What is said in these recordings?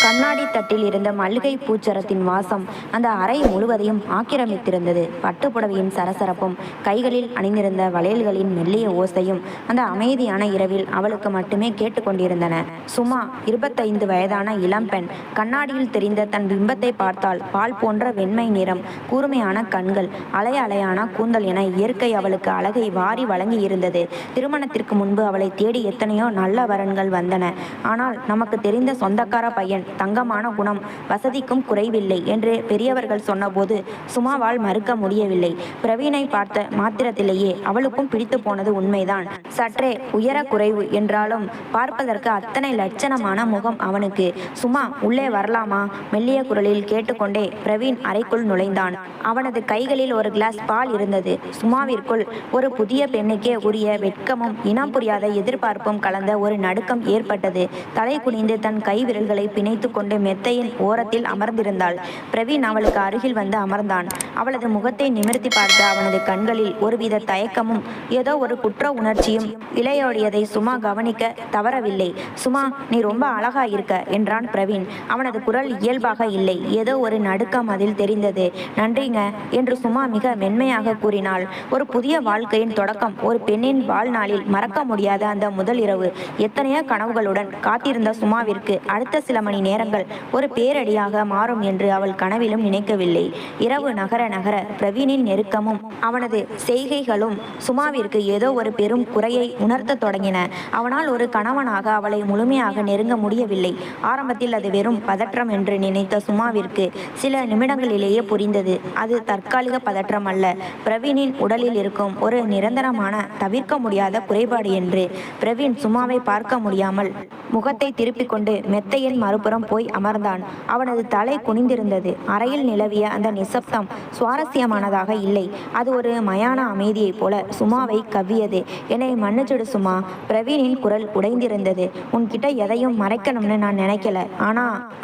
கண்ணாடி தட்டில் இருந்த மல்லிகை பூச்சரத்தின் வாசம் அந்த அறை முழுவதையும் ஆக்கிரமித்திருந்தது. பட்டுப்புடவையின் சரசரப்பும் கைகளில் அணிந்திருந்த வளையல்களின் மெல்லிய ஓசையும் அந்த அமைதியான இரவில் அவளுக்கு மட்டுமே கேட்டுக்கொண்டிருந்தன. சுமா 25 வயதான இளம்பெண். கண்ணாடியில் தெரிந்த தன் பிம்பத்தை பார்த்தால் பால் போன்ற வெண்மை நிறம், கூர்மையான கண்கள், அலையான கூந்தல் என இயற்கை அவளுக்கு அழகை வாரி வழங்கி இருந்தது. திருமணத்திற்கு முன்பு அவளை தேடி எத்தனையோ நல்ல வரன்கள் வந்தன. ஆனால் நமக்கு தெரிந்த சொந்தக்கார பையன் தங்கமான குணம், வசதிக்கும் குறைவில்லை என்று பெரியவர்கள் சொன்னபோது சுமாவால் மறுக்க முடியவில்லை. பிரவீனை பார்த்த மாத்திரத்திலேயே அவளுக்கும் பிடித்து போனது உண்மைதான். சற்றே உயர குறைவு என்றாலும் பார்ப்பதற்கு அத்தனை லட்சணமான முகம் அவனுக்கு. சுமா, உள்ளே வரலாமா? மெல்லிய குரலில் கேட்டுக்கொண்டே பிரவீன் அறைக்குள் நுழைந்தான். அவனது கைகளில் ஒரு கிளாஸ் பால் இருந்தது. சுமாவிற்குள் ஒரு புதிய பெண்ணுக்கே உரிய வெட்கமும் இனம் புரியாத எதிர்பார்ப்பும் கலந்த ஒரு நடுக்கம் ஏற்பட்டது. தலை குனிந்து தன் கை விரல்களை பிணைத்து கொண்டு மெத்தையின் ஓரத்தில் அமர்ந்திருந்தாள். பிரவீன் அவளுக்கு அருகில் வந்து அமர்ந்தான். அவளது முகத்தை நிமிர்த்தி பார்த்த அவனது கண்களில் ஒருவித தயக்கமும் ஏதோ ஒரு குற்ற உணர்ச்சியும் இளையோடியதை சுமா கவனிக்க தவறவில்லை. சுமா, நீ ரொம்ப அழகா இருக்க என்றான் பிரவீன். அவனது குரல் இயல்பாக இல்லை, ஏதோ ஒரு நடுக்கம் அதில் தெரிந்தது. நன்றிங்க என்று சுமா மிக மென்மையாக கூறினாள். ஒரு புதிய வாழ்க்கையின் தொடக்கம். ஒரு பெண்ணின் வாழ்நாளில் மறக்க முடியாத அந்த முதல் இரவு. எத்தனையோ கனவுகளுடன் காத்திருந்த சுமாவிற்கு அடுத்த சில மணி நேரங்கள் ஒரு பேரடியாக மாறும் என்று அவள் கனவிலும் நினைக்கவில்லை. இரவு நகர நகர பிரவீனின் நெருக்கமும் அவனது செய்கைகளும் சுமாவிற்கு ஏதோ ஒரு பெரும் குறையை உணர்த்த தொடங்கின. அவனால் ஒரு கணவனாக அவளை முழுமையாக நெருங்க முடியவில்லை. ஆரம்பத்தில் அது வெறும் பதற்றம் என்று நினைத்த சுமாவிற்கு சில நிமிடங்களிலேயே புரிந்தது, அது தற்காலிக பதற்றம் அல்ல, பிரவீனின் உடலில் இருக்கும் ஒரு நிரந்தரமான தவிர்க்க முடியாத குறைபாடு என்று. பிரவீன் சுமாவை பார்க்க முடியாமல் முகத்தை திருப்பிக் கொண்டு மெத்தையின் மறுபுறம் போய் அமர்ந்தான். அவனது தலை குனிந்திருந்தது. அறையில் நிலவிய அந்த நிசப்தம் சுவாரஸ்யமானதாக இல்லை. அது ஒரு மயான அமைதியைப் போல சுமாவை கவ்வியது. என்னை மன்னிச்சிடு சுமா. பிரவீனின் குரல் உடைந்திருந்தது. உன்கிட்ட எதையும் மறைக்கணும்னு நான் நினைக்கல.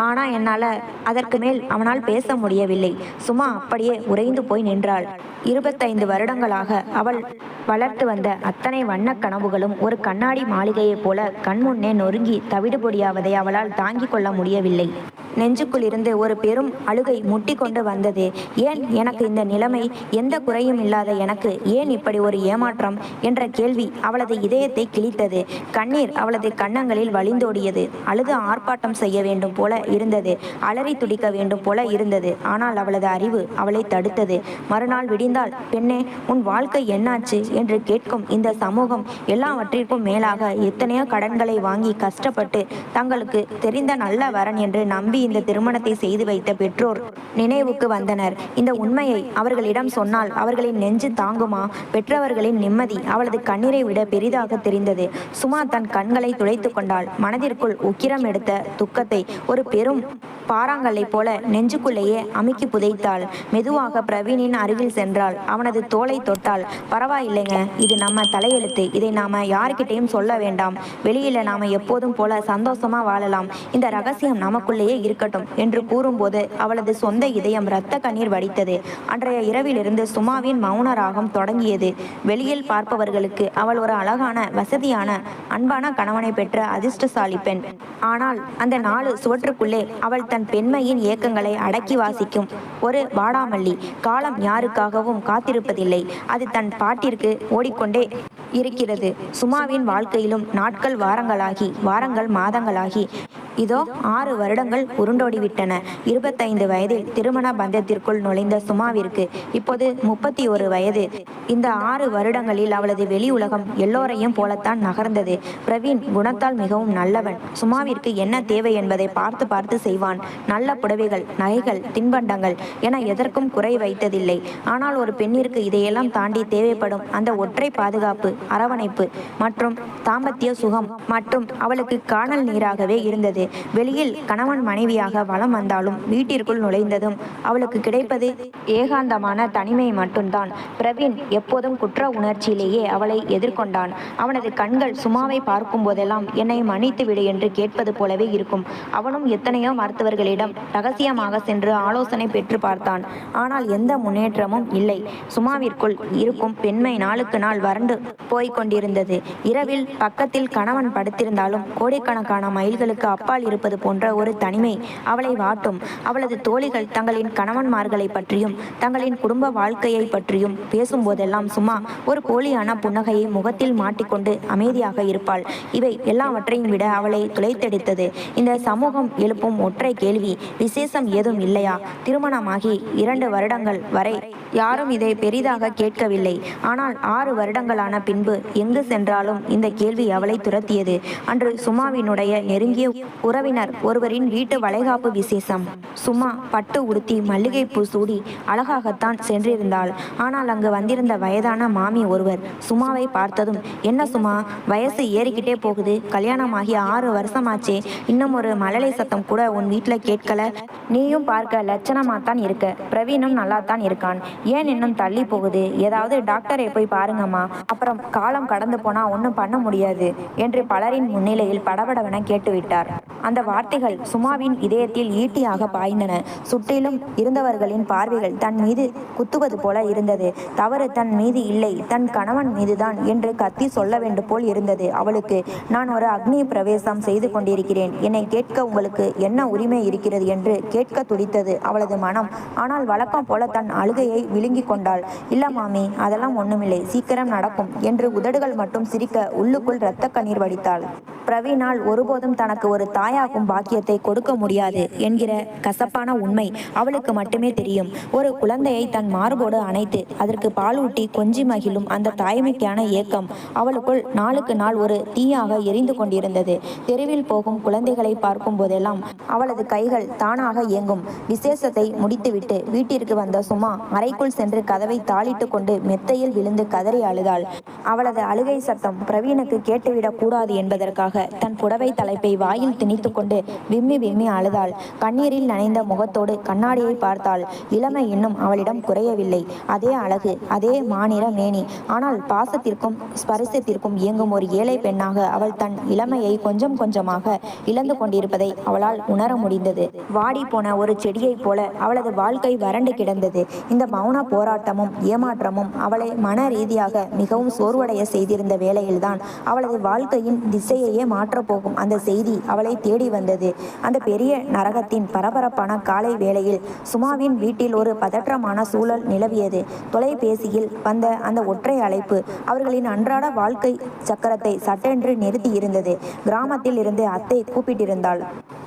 ஆனா என்னால அதற்கு மேல் அவனால் பேச முடியவில்லை. சுமா அப்படியே உறைந்து போய் நின்றாள். 25 வருடங்களாக அவள் வளர்த்து வந்த அத்தனை வண்ண கனவுகளும் ஒரு கண்ணாடி மாளிகையைப் போல கண்முன்னே நொறுங்கி தவிடுபொடியாவதை அவளால் தாங்கிக் கொள்ள முடியவில்லை. நெஞ்சுக்குள் இருந்து ஒரு பெரும் அழுகை முட்டி கொண்டு வந்தது. ஏன் எனக்கு இந்த நிலைமை? எந்த குறையும் இல்லாத எனக்கு ஏன் இப்படி ஒரு ஏமாற்றம் என்ற கேள்வி அவளது இதயத்தை கிழித்தது. கண்ணீர் அவளது கன்னங்களில் வழிந்தோடியது. அழுது ஆர்ப்பாட்டம் செய்ய வேண்டும் போல இருந்தது. அலறி துடிக்க வேண்டும் போல இருந்தது. ஆனால் அவளது அறிவு அவளை தடுத்தது. மறுநாள் விடிந்தால், பெண்ணே, உன் வாழ்க்கை என்னாச்சு என்று கேட்கும் இந்த சமூகம் எல்லாவற்றிற்கும் மேலாக எத்தனையோ கடன்களை வாங்கி கஷ்டப்பட்டு தங்களுக்கு தெரிந்த நல்ல வரன் என்று நம்பி இந்த திருமணத்தை செய்து வைத்த பெற்றோர் நினைவுக்கு வந்தனர். இந்த உண்மையை அவர்களிடம் சொன்னால் அவர்களின் நெஞ்சு தாங்குமா? பெற்றவர்களின் நிம்மதி அவளது கண்ணீரை விட பெரிதாக தெரிந்தது. சுமா தன் கண்களை துடைத்து கொண்டாள். மனதிற்குள் உக்கிரம் எடுத்த துக்கத்தை ஒரு பெரும் பாறாங்கல்லை போல நெஞ்சுக்குள்ளேயே அமுக்கி புதைத்தாள். மெதுவாக பிரவீனின் அருகில் சென்றாள். அவனது தோளை தொட்டாள். பரவாயில்லைங்க, இது நம்ம தலையெழுத்து. இதை நாம யாருக்கிட்டையும் சொல்ல வேண்டாம். வெளியில நாம எப்போதும் போல சந்தோஷமா வாழலாம். இந்த ரகசியம் நமக்குள்ளேயே இருக்கட்டும் என்று கூறும்போது அவளது சொந்த இதயம் இரத்த கண்ணீர் வடித்தது. அன்றைய இரவிலிருந்து சுமாவின் மௌன ராகம் தொடங்கியது. வெளியில் பார்ப்பவர்களுக்கு அவள் ஒரு அழகான, வசதியான, அன்பான கணவனை பெற்ற அதிர்ஷ்டசாலி பெண். ஆனால் அந்த 4 சுவற்றுக்குள்ளே அவள் தன் பெண்மையின் ஏக்கங்களை அடக்கி வாசிக்கும் ஒரு வாடாமல்லி. காலம் யாருக்காகவும் காத்திருப்பதில்லை. அது தன் பாட்டிற்கு ஓடிக்கொண்டே இருக்கிறது. சுமாவின் வாழ்க்கையிலும் நாட்கள் வாரங்களாகி, வாரங்கள் மாதங்களாகி, இதோ 6 வருடங்கள் உருண்டோடிவிட்டன. 25 வயதில் திருமண பந்தத்திற்குள் நுழைந்த சுமாவிற்கு இப்போது 31 வயது. இந்த 6 வருடங்களில் அவளது வெளி உலகம் எல்லோரையும் போலத்தான் நகர்ந்தது. பிரவீன் குணத்தால் மிகவும் நல்லவன். சுமாவிற்கு என்ன தேவை என்பதை பார்த்து பார்த்து செய்வான். நல்ல புடவைகள், நகைகள், தின்பண்டங்கள் என எதற்கும் குறை வைத்ததில்லை. ஆனால் ஒரு பெண்ணிற்கு இதையெல்லாம் தாண்டி தேவைப்படும் அந்த ஒற்றை பாதுகாப்பு, அரவணைப்பு மற்றும் தாம்பத்திய சுகம் மட்டும் அவளுக்கு காணல் நீராகவே இருந்தது. வெளியில் கணவன் மனைவியாக வலம் வந்தாலும் வீட்டிற்குள் நுழைந்ததும் அவளுக்கு கிடைப்பது ஏகாந்தமான தனிமை மட்டும்தான். பிரவீன் எப்போதும் குற்ற உணர்ச்சியிலேயே அவளை எதிர்கொண்டான். அவனது கண்கள் சுமாவை பார்க்கும் போதெல்லாம் என்னை மன்னித்து விடு என்று கேட்பது போலவே இருக்கும். அவனும் எத்தனையோ மருத்துவர்களிடம் ரகசியமாக சென்று ஆலோசனை பெற்று பார்த்தான். ஆனால் எந்த முன்னேற்றமும் இல்லை. சுமாவிற்குள் இருக்கும் பெண்மை நாளுக்கு நாள் வறண்டு போய்கொண்டிருந்தது. இரவில் பக்கத்தில் கணவன் படுத்திருந்தாலும் கோடிக்கணக்கான மைல்களுக்கு அப்பால் அப்பால் இருப்பது போன்ற ஒரு தனிமை அவளை வாட்டும். அவளது தோழிகள் தங்களின் கணவன்மார்களை பற்றியும் தங்களின் குடும்ப வாழ்க்கையை பற்றியும் பேசும்போதெல்லாம் சும்மா ஒரு போலியான புன்னகையை முகத்தில் மாட்டிக்கொண்டு அமைதியாக இருப்பாள். இவை எல்லாவற்றையும் விட அவளை துளைத்தெடுத்தது இந்த சமூகம் எழுப்பும் ஒற்றை கேள்வி: விசேஷம் ஏதும் இல்லையா? திருமணமாகி 2 வருடங்கள் வரை யாரும் இதை பெரிதாக கேட்கவில்லை. ஆனால் 6 வருடங்களான பின்பு எங்கு சென்றாலும் இந்த கேள்வி அவளை துரத்தியது. அன்று சுமாவினுடைய நெருங்கிய உறவினர் ஒருவரின் வீட்டு வளைகாப்பு விசேஷம். சுமா பட்டு உடுத்தி மல்லிகைப்பூ சூடி அழகாகத்தான் சென்றிருந்தாள். ஆனால் அங்கு வந்திருந்த வயதான மாமி ஒருவர் சுமாவை பார்த்ததும், என்ன சுமா, வயசு ஏறிக்கிட்டே போகுது, கல்யாணமாகி 6 வருஷமாச்சே, இன்னும் ஒரு மழலை சத்தம் கூட உன் வீட்டில் கேட்கல. நீயும் பார்க்க லட்சணமாத்தான் இருக்க, பிரவீனும் நல்லாத்தான் இருக்கான், ஏன் இன்னும் தள்ளி போகுது? ஏதாவது டாக்டரை போய் பாருங்கம்மா, அப்புறம் காலம் கடந்து போனா ஒன்றும் பண்ண முடியாது என்று பலரின் முன்னிலையில் படபடவென கேட்டுவிட்டார். அந்த வார்த்தைகள் சுமாவின் இதயத்தில் ஈட்டியாக பாய்ந்தன. சுற்றிலும் இருந்தவர்களின் பார்வைகள் தன் மீது குத்துவது போல இருந்தது. தவறு தன் மீது இல்லை, தன் கணவன் மீதுதான் என்று கத்தி சொல்ல வேண்டும் போல் இருந்தது அவளுக்கு. நான் ஒரு அக்னி பிரவேசம் செய்து கொண்டிருக்கிறேன், என்னை கேட்க உங்களுக்கு என்ன உரிமை இருக்கிறது என்று கேட்க துடித்தது அவளது மனம். ஆனால் வழக்கம் போல தன் அழுகையை விழுங்கி கொண்டாள். இல்ல மாமி, அதெல்லாம் ஒண்ணுமில்லை, சீக்கிரம் நடக்கும் என்று உதடுகள் மட்டும் சிரிக்க உள்ளுக்குள் இரத்த கண்ணீர் வடித்தாள். பிரவீனால் ஒருபோதும் தனக்கு ஒரு தாயாகும் பாக்கியத்தை கொடுக்க முடியாது என்கிற கசப்பான உண்மை அவளுக்கு மட்டுமே தெரியும். ஒரு குழந்தையை தன் மார்போடு அணைத்து அதற்கு பாலூட்டி கொஞ்சி மகிழும் அந்த தாய்மைக்கான ஏக்கம் அவளுக்குள் நாளுக்கு நாள் ஒரு தீயாக எரிந்து கொண்டிருந்தது. தெருவில் போகும் குழந்தைகளை பார்க்கும் போதெல்லாம் அவளது கைகள் தானாக இயங்கும். விசேஷத்தை முடித்துவிட்டு வீட்டிற்கு வந்த சுமா அறைக்குள் சென்று கதவை தாளிட்டு கொண்டு மெத்தையில் விழுந்து கதறி அழுதாள். அவளது அழுகை சத்தம் பிரவீனுக்கு கேட்டுவிடக் கூடாது என்பதற்காக தன் புடவை தலைப்பை வாயில் திணித்து கொண்டு விம்மி விம்மி அழுதாள். கண்ணீரில் நனைந்த முகத்தோடு கண்ணாடியை பார்த்தாள். இளமை இன்னும் அவளிடம் குறையவில்லை. அதே அழகு, அதே மாநிற மேனி. ஆனால் பாசத்திற்கும் ஸ்பரிசத்திற்கும் இயங்கும் ஒரு ஏழை பெண்ணாக அவள் தன் இளமையை கொஞ்சம் கொஞ்சமாக இழந்து கொண்டிருப்பதை அவளால் உணர முடிந்தது. வாடி போன ஒரு செடியைப் போல அவளது வாழ்க்கை வறண்டு கிடந்தது. இந்த மௌன போராட்டமும் ஏமாற்றமும் அவளை மன ரீதியாக மிகவும் சோர்வடைய செய்திருந்த வேளையில்தான் அவளது வாழ்க்கையின் திசையையே மாற்றப்போகும் அந்த செய்தி அவளை தேடி வந்தது. அந்த பெரிய நரகத்தின் பரபரப்பான காலை வேளையில் சுமாவின் வீட்டில் ஒரு பதற்றமான சூழல் நிலவியது. தொலைபேசியில் வந்த அந்த ஒற்றை அழைப்பு அவர்களின் அன்றாட வாழ்க்கை சக்கரத்தை சட்டென்று நிறுத்தி இருந்தது. கிராமத்தில் இருந்து அத்தை கூப்பிட்டிருந்தாள்.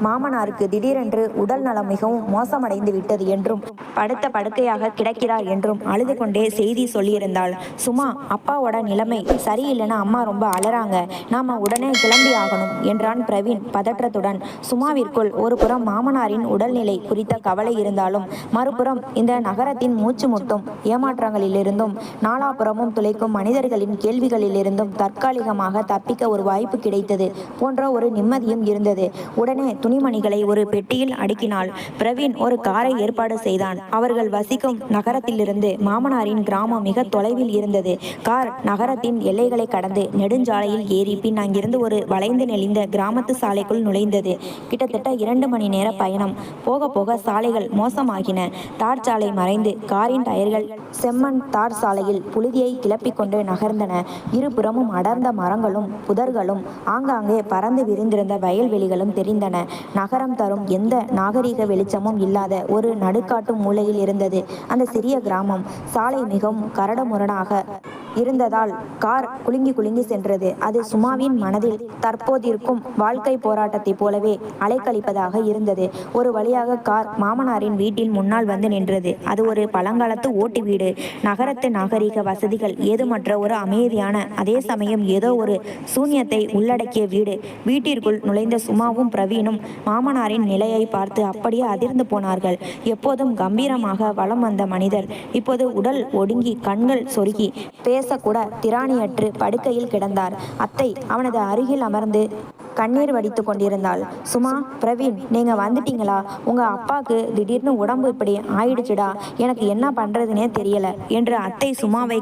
மாமனாருக்கு திடீரென்று உடல் நலம் மிகவும் மோசமடைந்து விட்டது என்றும் படுத்த படுக்கையாக கிடக்கிறார் என்றும் அழுது கொண்டே செய்தி சொல்லியிருந்தாள். சுமா, அப்பாவோட நிலைமை சரியில்லைன்னா அம்மா ரொம்ப அலறாங்க, நாம உடனே கிளம்பி ஆகணும் என்றான் பிரவீன் பதற்றத்துடன். சுமாவிற்குள் ஒரு புறம் மாமனாரின் உடல்நிலை குறித்த கவலை இருந்தாலும் மறுபுறம் இந்த நகரத்தின் மூச்சு முட்டும் ஏமாற்றங்களிலிருந்தும் நாலாபுறமும் துளைக்கும் மனிதர்களின் கேள்விகளிலிருந்தும் தற்காலிகமாக தப்பிக்க ஒரு வாய்ப்பு கிடைத்தது போன்ற ஒரு நிம்மதியும் இருந்தது. உடனே துணிமணிகளை ஒரு பெட்டியில் அடுக்கினாள். பிரவீன் ஒரு காரை ஏற்பாடு செய்தான். அவர்கள் வசிக்கும் நகரத்திலிருந்து மாமனாரின் கிராமம் மிக தொலைவில் இருந்தது. கார் நகரத்தின் எல்லைகளை கடந்து நெடுஞ்சாலையில் ஏறி பின் அங்கிருந்து ஒரு வளைந்து நெளிந்த கிராமத்து சாலைக்குள் நுழைந்தது. கிட்டத்தட்ட 2 மணி நேர பயணம். போக போக சாலைகள் மோசமாகின. தார் சாலை மறைந்து காரின் டயர்கள் செம்மண் தார் சாலையில் புழுதியை கிளப்பிக் கொண்டு நகர்ந்தன. இருபுறமும் அடர்ந்த மரங்களும் புதர்களும் ஆங்காங்கே பறந்து விரிந்திருந்த வயல்வெளிகளும் தெரிந்தன. நகரம் தரும் எந்த நாகரிக வெளிச்சமும் இல்லாத ஒரு நடுக்காட்டு மூலையில் இருந்தது அந்த சிறிய கிராமம். சாலை மிகவும் கரடுமுரடாக இருந்ததால் கார் குலுங்கி குலுங்கி சென்றது. அது சுமாவின் மனதில் தற்போதிருக்கும் வாழ்க்கை போராட்டத்தை போலவே அலைக்கழிப்பதாக இருந்தது. ஒரு வழியாக கார் மாமனாரின் வீட்டின் முன்னால் வந்து நின்றது. அது ஒரு பழங்காலத்து ஓட்டு வீடு. நகரத்து நாகரிக வசதிகள் ஏதுமற்ற ஒரு அமைதியான, அதே சமயம் ஏதோ ஒரு சூன்யத்தை உள்ளடக்கிய வீடு. வீட்டிற்குள் நுழைந்த சுமாவும் பிரவீனும் மாமனாரின் நிலையை பார்த்து அப்படியே அதிர்ந்து போனார்கள். எப்போதும் கம்பீரமாக வலம் வந்த மனிதர் இப்போது உடல் ஒடுங்கி கண்கள் சொருகி பேசக்கூட திராணியற்று படுக்கையில் கிடந்தார். அத்தை அவனது அருகில் அமர்ந்து கண்ணீர் வடித்து கொண்டிருந்தாள். சுமா, பிரவீன், நீங்க வந்துட்டீங்களா? உங்க அப்பாவுக்கு திடீர்னு உடம்பு இப்படி ஆயிடுச்சுடா, எனக்கு என்ன பண்றதுனே தெரியல என்று அத்தை சுமாவை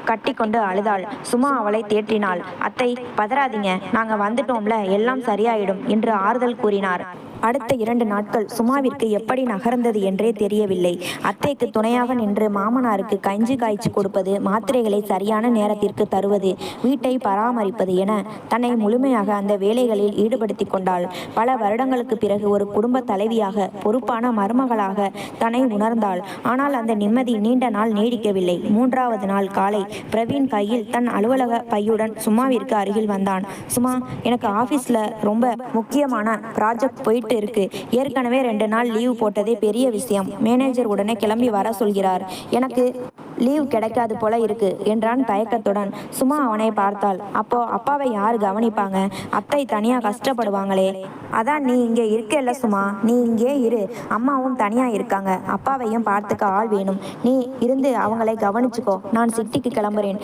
கட்டி கொண்டு அழுதாள். சுமா அவளை தேற்றினாள். அத்தை, பதறாதீங்க, நாங்க வந்துட்டோம்ல, எல்லாம் சரியாயிடும் என்று ஆறுதல் கூறினார். அடுத்த 2 நாட்கள் சுமாவிற்கு எப்படி நகர்ந்தது என்றே தெரியவில்லை. அத்தைக்கு துணையாக நின்று மாமனாருக்கு கஞ்சி காய்ச்சி கொடுப்பது, மாத்திரைகளை சரியான நேரத்திற்கு தருவது, வீட்டை பராமரிப்பது என தன்னை முழுமையாக அந்த வேலைகளில் ஈடுபடுத்திக் கொண்டாள். பல வருடங்களுக்கு பிறகு ஒரு குடும்ப தலைவியாக, பொறுப்பான மருமகளாக தன்னை உணர்ந்தாள். ஆனால் அந்த நிம்மதி நீண்ட நாள் நீடிக்கவில்லை. 3வது நாள் காலை பிரவீன் கையில் தன் அலுவலக பையுடன் சுமாவிற்கு அருகில் வந்தான். சுமா, எனக்கு ஆபீஸ்ல ரொம்ப முக்கியமான ப்ராஜெக்ட் போயிட்டு இருக்கு. ஏற்கனவே 2 நாள் லீவ் போட்டதே பெரிய விஷயம். மேனேஜர் உடனே கிளம்பி வர சொல்கிறார். எனக்கு லீவ் கிடைக்காது போல இருக்கு என்றான் தயக்கத்துடன். சுமா அவனை பார்த்தாள். அப்போ அப்பாவை யார் கவனிப்பாங்க? அத்தை தனியா கஷ்டப்படுவாங்களே. அதான் நீ இங்கே இருக்கல சுமா, நீ இங்கே இரு. அம்மாவும் தனியா இருக்காங்க, அப்பாவையும் பார்த்துக்க ஆள் வேணும். நீ இருந்து அவங்களை கவனிச்சுக்கோ. நான் சிட்டிக்கு கிளம்புறேன்.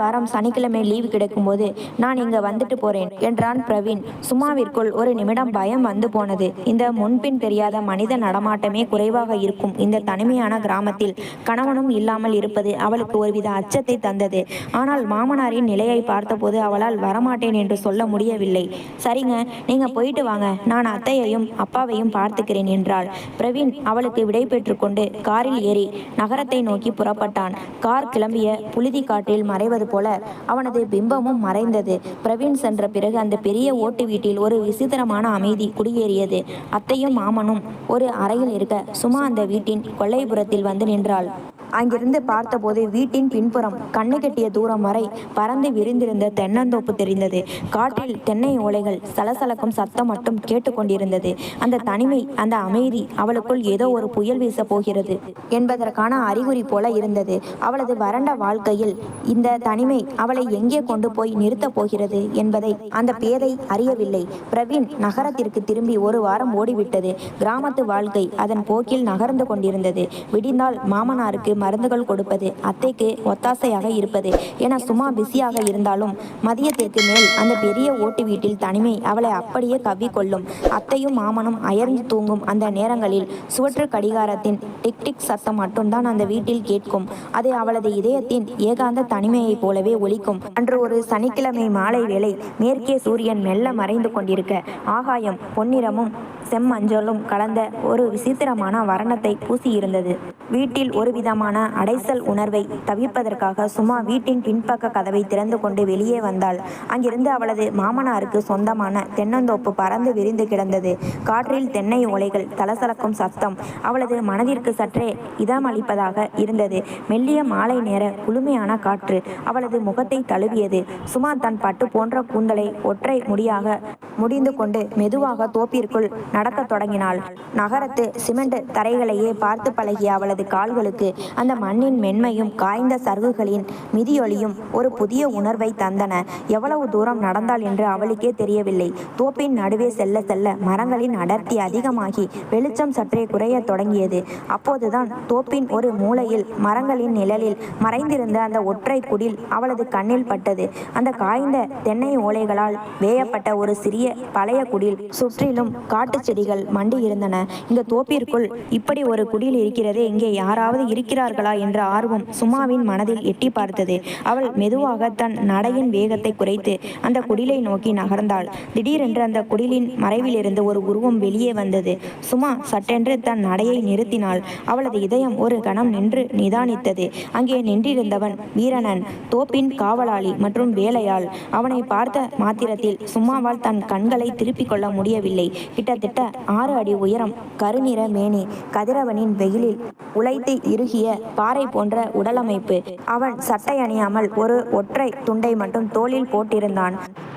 வாரம் சனிக்கிழமை லீவு கிடைக்கும்போது நான் இங்க வந்துட்டு போறேன் என்றான் பிரவீன். சுமாவிற்குள் ஒரு நிமிடம் பயம் வந்து போனது. இந்த முன்பின் தெரியாத மனித நடமாட்டமே குறைவாக இருக்கும் இந்த தனிமையான கிராமத்தில் கணவனும் இல்லாமல் இருப்பது அவளுக்கு ஒருவித அச்சத்தை தந்தது. ஆனால் மாமனாரின் நிலையை பார்த்தபோது அவளால் வரமாட்டேன் என்று சொல்ல முடியவில்லை. சரிங்க, நீங்க போயிட்டு வாங்க, நான் அத்தையையும் அப்பாவையும் பார்த்துக்கிறேன் என்றாள். பிரவீன் அவளுக்கு விடை பெற்று கொண்டு காரில் ஏறி நகரத்தை நோக்கி புறப்பட்டான். கார் கிளம்பிய புழுதி காற்றில் மறைவது போல அவனது பிம்பமும் மறைந்தது. பிரவீன் சென்ற பிறகு அந்த பெரிய ஓட்டு வீட்டில் ஒரு விசித்திரமான அமைதி குடியேறியது. அத்தையும் மாமனும் ஒரு அறையில் இருக்க சுமா அந்த வீட்டின் கொல்லைப்புறத்தில் வந்து நின்றாள். அங்கிருந்து பார்த்தபோது வீட்டின் பின்புறம் கண்ணு கெட்டிய தூரம் வரை பறந்து விரிந்திருந்த தென்னந்தோப்பு தெரிந்தது. காற்றில் தென்னை ஓலைகள் சலசலக்கும் சத்தம் மட்டும் கேட்டுக்கொண்டிருந்தது. அந்த தனிமை, அந்த அமைதி அவளுக்குள் ஏதோ ஒரு புயல் வீச போகிறது என்பதற்கான அறிகுறி போல இருந்தது. அவளது வறண்ட வாழ்க்கையில் இந்த தனிமை அவளை எங்கே கொண்டு போய் நிறுத்தப் போகிறது என்பதை அந்த பேதை அறியவில்லை. பிரவீன் நகரத்திற்கு திரும்பி 1 வாரம் ஓடிவிட்டது. கிராமத்து வாழ்க்கை அதன் போக்கில் நகர்ந்து கொண்டிருந்தது. விடிந்தால் மாமனாருக்கு மருந்துகள் கொடுப்பது, அத்தைக்கு ஒத்தாசையாக இருப்பது என சும்மா பிஸியாக இருந்தாலும் மதியத்திற்கு மேல் அந்த பெரிய ஓட்டு வீட்டில் தனிமை அவளை அப்படியே கவ்விக்கொள்ளும். அத்தையும் மாமனும் அயர்ந்து தூங்கும் அந்த நேரங்களில் சுவற்று கடிகாரத்தின் டிக் டிக் சத்தம் மட்டும்தான் அந்த வீட்டில் கேட்கும். அது அவளது இதயத்தின் ஏகாந்த தனிமையைப் போலவே ஒலிக்கும். அன்று ஒரு சனிக்கிழமை மாலை வேளை மேற்கே சூரியன் மெல்ல மறைந்து கொண்டிருக்க ஆகாயம் பொன்னிறமும் செம்மஞ்சளும் கலந்த ஒரு விசித்திரமான வர்ணத்தை பூசியிருந்தது. வீட்டில் ஒரு விதமான அடைசல் உணர்வை தவிர்ப்பதற்காக சும்மா வீட்டின் பின்பக்க கதவை திறந்து கொண்டு வெளியே வந்தாள். அங்கிருந்து அவளது மாமனாருக்கு சொந்தமான தென்னந்தோப்பு பறந்து விரிந்து கிடந்தது. காற்றில் தென்னை ஓலைகள் தலசலக்கும் சத்தம் அவளது மனதிற்கு சற்றே இதமளிப்பதாக இருந்தது. மெல்லிய மாலை நேர குளுமையான காற்று அவளது முகத்தை தழுவியது. சுமா தன் பட்டு போன்ற கூந்தலை ஒற்றை முடியாக முடிந்து கொண்டு மெதுவாக தோப்பிற்குள் நடக்கத் தொடங்கினாள். நகரத்து சிமெண்ட் தரைகளையே பார்த்து பழகிய அவளது கால்களுக்கு அந்த மண்ணின் மென்மையும் காய்ந்த சருகுகளின் மிதியொலியும் ஒரு புதிய உணர்வை தந்தன. எவ்வளவு தூரம் நடந்தாள் என்று அவளுக்கே தெரியவில்லை. தோப்பின் நடுவே செல்ல செல்ல மரங்களின் அடர்த்தி அதிகமாகி வெளிச்சம் சற்றே குறையத் தொடங்கியது. அப்போதுதான் தோப்பின் ஒரு மூலையில் மரங்களின் நிழலில் மறைந்திருந்த அந்த ஒற்றை குடில் அவளது கண்ணில் பட்டது. அந்த காய்ந்த தென்னை ஓலைகளால் வேயப்பட்ட ஒரு சிறிய பழைய குடில். சுற்றிலும் காட்டு செடிகள் மண்டி இருந்தன. இந்த தோப்பிற்குள் இப்படி ஒரு குடில் இருக்கிறதே, இங்கே யாராவது இருக்கிறார்களா என்ற ஆர்வம் சுமாவின் மனதில் எட்டி பார்த்தது. அவள் மெதுவாக தன் நடையின் வேகத்தை குறைத்து அந்த குடிலை நோக்கி நகர்ந்தாள். திடீரென்று அந்த குடிலின் மறைவிலிருந்து ஒரு உருவம் வெளியே வந்தது. சுமா சட்டென்று தன் நடையை நிறுத்தினாள். அவளது இதயம் ஒரு கணம் நின்று நிதானித்தது. அங்கே நின்றிருந்தவன் வீரணன், தோப்பின் காவலாளி மற்றும் வேலையாள். அவனை பார்த்த மாத்திரத்தில் சும்மாவால் தன் கண்களை திருப்பிக் கொள்ள முடியவில்லை. கிட்டத்தட்ட 6 அடி உயரம், கருநிற மேனி, கதிரவனின் வெயிலில் உழைத்து இறுகிய பாறை போன்ற உடலமைப்பு. அவன் சட்டை அணியாமல் ஒரு ஒற்றை துண்டை மட்டும் தோளில் போட்டிருந்தான்.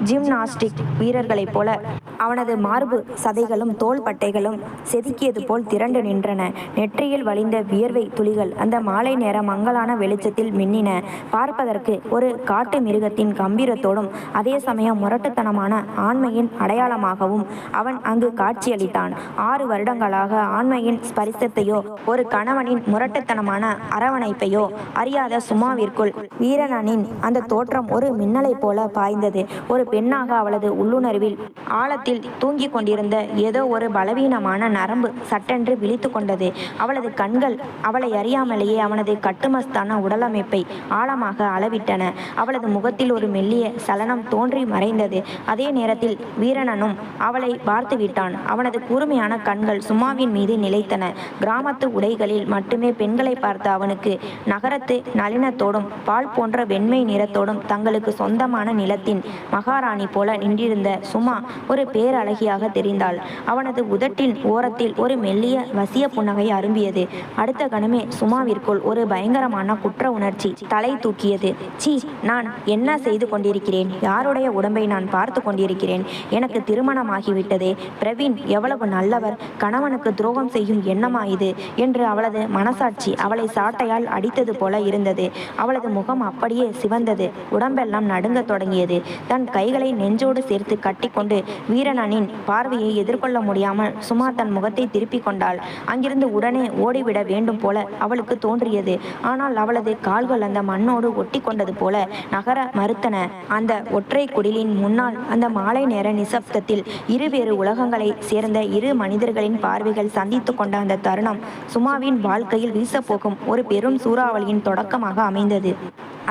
ஜிம்னாஸ்டிக் வீரர்களைப் போல அவனது மார்பு சதைகளும் தோள் பட்டைகளும் செதுக்கியது போல் திரண்டு நின்றன. நெற்றியில் வழிந்த வியர்வை துளிகள் அந்த மாலை நேர மங்கலான வெளிச்சத்தில் மின்னின. பார்ப்பதற்கு ஒரு காட்டு மிருகத்தின் கம்பீரத்தோடும் அதே சமயம் முரட்டுத்தனமான ஆண்மையின் அடையாளமாகவும் அவன் அங்கு காட்சியளித்தான். 6 வருடங்களாக ஆண்மையின் ஸ்பரிசத்தையோ ஒரு கணவனின் முரட்டுத்தனமான அரவணைப்பையோ அறியாத சுமாவிற்குள் வீரனின் அந்த தோற்றம் ஒரு மின்னலைப் போல பாய்ந்தது. ஒரு பெண்ணாக அவளது உள்ளுணர்வில் ஆழத்தில் தூங்கிக் கொண்டிருந்த ஏதோ ஒரு பலவீனமான நரம்பு சட்டென்று விழித்து கொண்டது. அவளது கண்கள் அவளை அறியாமலேயே அவனது கட்டுமஸ்தான உடலமைப்பை ஆழமாக அளவிட்டன. அவளது முகத்தில் ஒரு மெல்லிய சலனம் தோன்றி மறைந்தது. அதே நேரத்தில் வீரனனும் அவளை பார்த்து விட்டான். அவனது கூர்மையான கண்கள் சுமாவின் மீது நிலைத்தன. கிராமத்து உடைகளில் மட்டுமே பெண்களை பார்த்த அவனுக்கு நகரத்து நளினத்தோடும் பால் போன்ற வெண்மை நிறத்தோடும் தங்களுக்கு சொந்தமான நிலத்தின் மகாராணி போல நின்றிருந்த சுமா ஒரு பேரழகியாக தெரிந்தாள். அவனது உதட்டின் ஓரத்தில் ஒரு மெல்லிய வசிய புன்னகை அரும்பியது. அடுத்த கணமே சுமாவிற்குள் ஒரு பயங்கரமான குற்ற உணர்ச்சி தலை தூக்கியது. சீ, நான் என்ன செய்து கொண்டிருக்கிறேன்? யாருடைய உடம்பை நான் பார்த்து கொண்டிருக்கிறேன்? எனக்கு திருமணமாகிவிட்டதே. பிரவீன் எவ்வளவு நல்லவர்! கணவனுக்கு துரோகம் செய்யும் எண்ணமா இது என்று அவளது மனசாட்சி அவளை சாட்டையால் அடித்தது போல இருந்தது. அவளது முகம் அப்படியே சிவந்தது. உடம்பெல்லாம் நடுங்கத் தொடங்கியது. தன் கைகளை நெஞ்சோடு சேர்த்து கட்டிக்கொண்டு வீரனின் பார்வையை எதிர்கொள்ள முடியாமல் சுமா தன் முகத்தை திருப்பிக் கொண்டாள். அங்கிருந்து உடனே ஓடிவிட வேண்டும் போல அவளுக்கு தோன்றியது. ஆனால் அவளது கால்கள் அந்த மண்ணோடு ஒட்டி கொண்டது போல நகர மறுத்தன. அந்த ஒற்றை குடிலின் முன்னால் அந்த மாலை நேர நிசப்தத்தில் இருவேறு உலகங்களை சேர்ந்த இரு மனிதர்களின் பார்வைகள் சந்தித்து கொண்ட அந்த தருணம் சுமாவின் வாழ்க்கையில் வீசப்போகும் ஒரு பெரும் சூறாவளியின் தொடக்கமாக அமைந்தது.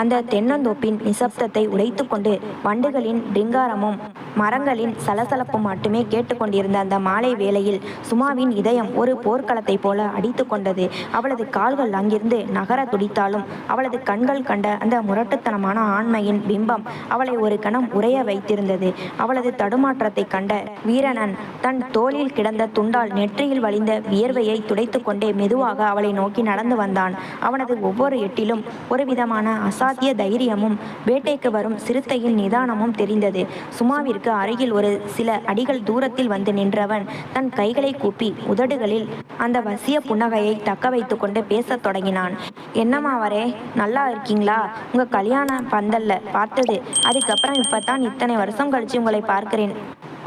அந்த தென்னந்தோப்பின் நிசப்தத்தை உடைத்து கொண்டு வண்டுகளின் ரிங்காரமும் மரங்களின் சலசலப்பும் மட்டுமே கேட்டுக்கொண்டிருந்த அந்த மாலை வேளையில் சுமாவின் இதயம் ஒரு போர்க்களத்தை போல அடித்து கொண்டது. அவளது கால்கள் அங்கிருந்து நகர துடித்தாலும் அவளது கண்கள் கண்ட அந்த முரட்டுத்தனமான ஆண்மையின் பிம்பம் அவளை ஒரு கணம் உறைய வைத்திருந்தது. அவளது தடுமாற்றத்தை கண்ட வீரனன் தன் தோளில் கிடந்த துண்டால் நெற்றியில் வழிந்த வியர்வையை துடைத்து கொண்டே மெதுவாக அவளை நோக்கி நடந்து வந்தான். அவனது ஒவ்வொரு எட்டிலும் ஒரு விதமான அசாத்திய தைரியமும் வேட்டைக்கு வரும் சிறுத்தையின் நிதானமும் தெரிந்தது. சுமாவிற்கு அருகில் ஒரு சில அடிகள் தூரத்தில் வந்து நின்றவன் தன் கைகளை கூப்பி உதடுகளில் அந்த வசிய புன்னகையை தக்க வைத்து கொண்டு பேசத் தொடங்கினான். என்னம்மாவரே, நல்லா இருக்கீங்களா? உங்க கல்யாண பந்தல்ல பார்த்தது, அதுக்கப்புறம் இப்பதான் இத்தனை வருஷம் கழிச்சு உங்களை பார்க்கிறேன்.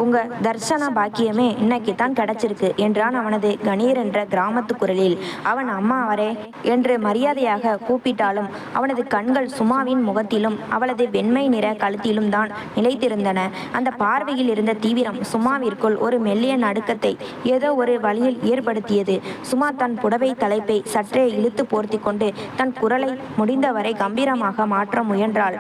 உங்க தர்சன பாக்கியமே இன்னைக்கு தான் கிடைச்சிருக்கு என்றான் அவனது கணீர் என்ற கிராமத்து குரலில். அவன் அம்மா அவரே என்று மரியாதையாக கூப்பிட்டாலும் அவனது கண்கள் சுமாவின் முகத்திலும் அவளது வெண்மை நிற கழுத்திலும் தான் நிலைத்திருந்தன. அந்த பார்வையில் இருந்த தீவிரம் சுமாவிற்குள் ஒரு மெல்லிய நடுக்கத்தை ஏதோ ஒரு வழியில் ஏற்படுத்தியது. சுமா தன் புடவை தலைப்பை சற்றே இழுத்து போர்த்தி கொண்டு தன் குரலை முடிந்தவரை கம்பீரமாக மாற்ற முயன்றாள்.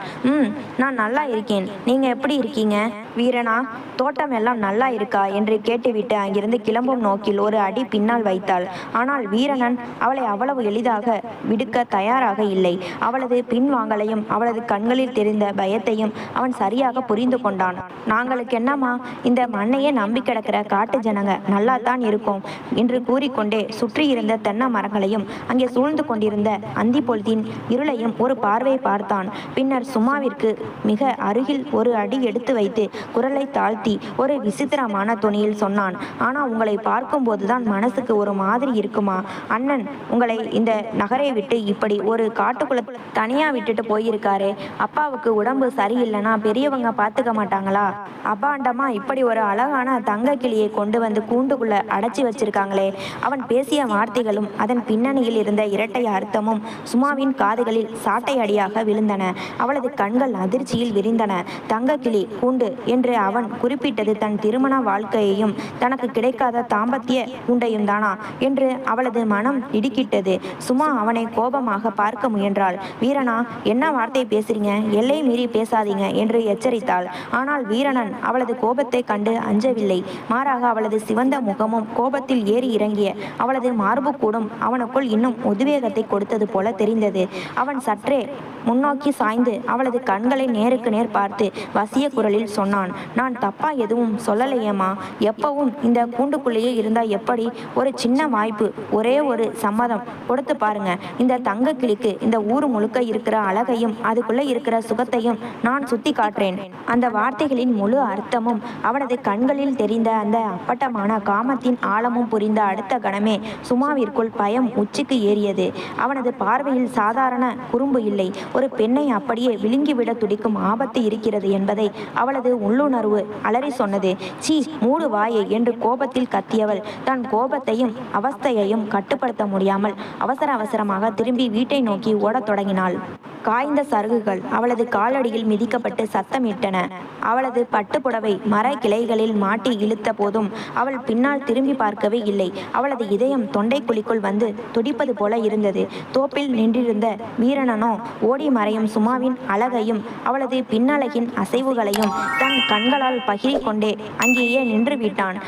நான் நல்லா இருக்கேன். நீங்க எப்படி இருக்கீங்க வீரனா? தோட்டம் எல்லாம் நல்லா இருக்கா என்று கேட்டுவிட்டு அங்கிருந்து கிளம்பும் நோக்கில் ஒரு அடி பின்னால் வைத்தாள். ஆனால் வீரனன் அவளை அவ்வளவு எளிதாக விடுக்க தயாராக இல்லை. அவளது பின்வாங்கலையும் அவளது கண்களில் தெரிந்த பயத்தையும் அவன் சரியாக புரிந்து கொண்டான். நாங்களுக்கு என்னம்மா, இந்த மண்ணையே நம்பி கிடக்கிற காட்டு ஜனங்க நல்லா தான் இருக்கும் என்று கூறிக்கொண்டே சுற்றி இருந்த தென்னை மரங்களையும் அங்கே சூழ்ந்து கொண்டிருந்த அந்தி பொழுதின் இருளையும் ஒரு பார்வை பார்த்தான். பின்னர் சுமாவிற்கு மிக அருகில் ஒரு அடி எடுத்து வைத்து குரலை தாழ்த்தி ஒரு விசித்திரமான துணியில் சொன்னான். ஆனா உங்களை பார்க்கும்போதுதான் மனசுக்கு ஒரு மாதிரி இருக்குமா? அண்ணன் உங்களை இந்த நகரை விட்டு இப்படி ஒரு காட்டுக்குள்ள தனியா விட்டுட்டு போயிருக்காரு. அப்பாவுக்கு உடம்பு சரியில்லைன்னா பெரியவங்க பார்த்துக்க மாட்டாங்களா? அப்பாண்டமா இப்படி ஒரு அழகான தங்க கிளியை கொண்டு வந்து கூண்டுக்குள்ள அடைச்சி வச்சிருக்காங்களே. அவன் பேசிய வார்த்தைகளும் அதன் பின்னணியில் இருந்த இரட்டை அர்த்தமும் சுமாவின் காதுகளில் சாட்டை அடியாக விழுந்தன. அவளது கண்கள் அதிர்ச்சியில் விரிந்தன. தங்க கிளி கூண்டு என்று அவன் குறிப்பிட்டது தன் திருமண வாழ்க்கையையும் தனக்கு கிடைக்காத தாம்பத்திய கூண்டையும் தானா என்று அவளது மனம் இடுக்கிட்டது. சுமா அவனை கோபமாக பார்க்க முயன்றாள். வீரனா, என்ன வார்த்தை பேசுறீங்க? எல்லை மீறி பேசாதீங்க என்று எச்சரித்தாள். ஆனால் வீரனன் அவளது கோபத்தை கண்டு அஞ்சவில்லை. மாறாக அவளது சிவந்த முகமும் கோபத்தில் ஏறி இறங்கிய அவளது மார்பு கூடும் அவனுக்குள் இன்னும் உத்வேகத்தை கொடுத்தது போல தெரிந்தது. அவன் சற்றே முன்னோக்கி சாய்ந்து அவளது கண்களை நேருக்கு நேர் பார்த்து வசிய குரலில் சொன்னான். நான் தப்பா எதுவும் சொல்லலையேம்மா. எப்பவும் இந்த கூண்டுக்குள்ளேயே இருந்தா எப்படி? ஒரு சின்ன வாய்ப்பு, ஒரே ஒரு சம்மதம் கொடுத்து பாருங்க. இந்த தங்க கிளிக்கு இந்த ஊர் முழுக்க இருக்கிற அழகையும் அதுக்குள்ள இருக்கிற சுகத்தையும் நான் சுத்தி காட்டுறேன். அந்த வார்த்தைகளின் முழு அர்த்தமும் அவனது கண்களில் தெரிந்த அந்த அப்பட்டமான காமத்தின் ஆழமும் புரிந்த அடுத்த கணமே சுமாவிற்குள் பயம் உச்சிக்கு ஏறியது. அவனது பார்வையில் சாதாரண குறும்பு இல்லை, ஒரு பெண்ணை அப்படியே விழுங்கிவிட துடிக்கும் ஆபத்து இருக்கிறது என்பதை அவளது உள்ளுணர்வு அலறி சொன்னது? சீ, மூடு வாயை என்று கோபத்தில் கத்தியவள் தன் கோபத்தையும் அவஸ்தையையும் கட்டுப்படுத்த முடியாமல் அவசர அவசரமாக திரும்பி வீட்டை நோக்கி ஓடத் தொடங்கினாள். காய்ந்த சருகுகள் அவளது காலடியில் மிதிக்கப்பட்டு சத்தமிட்டன. அவளது பட்டுப்புடவை மர கிளைகளில் மாட்டி இழுத்த போதும் அவள் பின்னால் திரும்பி பார்க்கவே இல்லை. அவளது இதயம் தொண்டைக்குழிக்குள் வந்து துடிப்பது போல இருந்தது. தோப்பில் நின்றிருந்த வீரணனோ ஓடி மறையும் சுமாவின் அழகையும் அவளது பின்னழகின் அசைவுகளையும் தன் கண்களால் பகிரிக்கொண்டே அங்கேயே நின்று விட்டான்.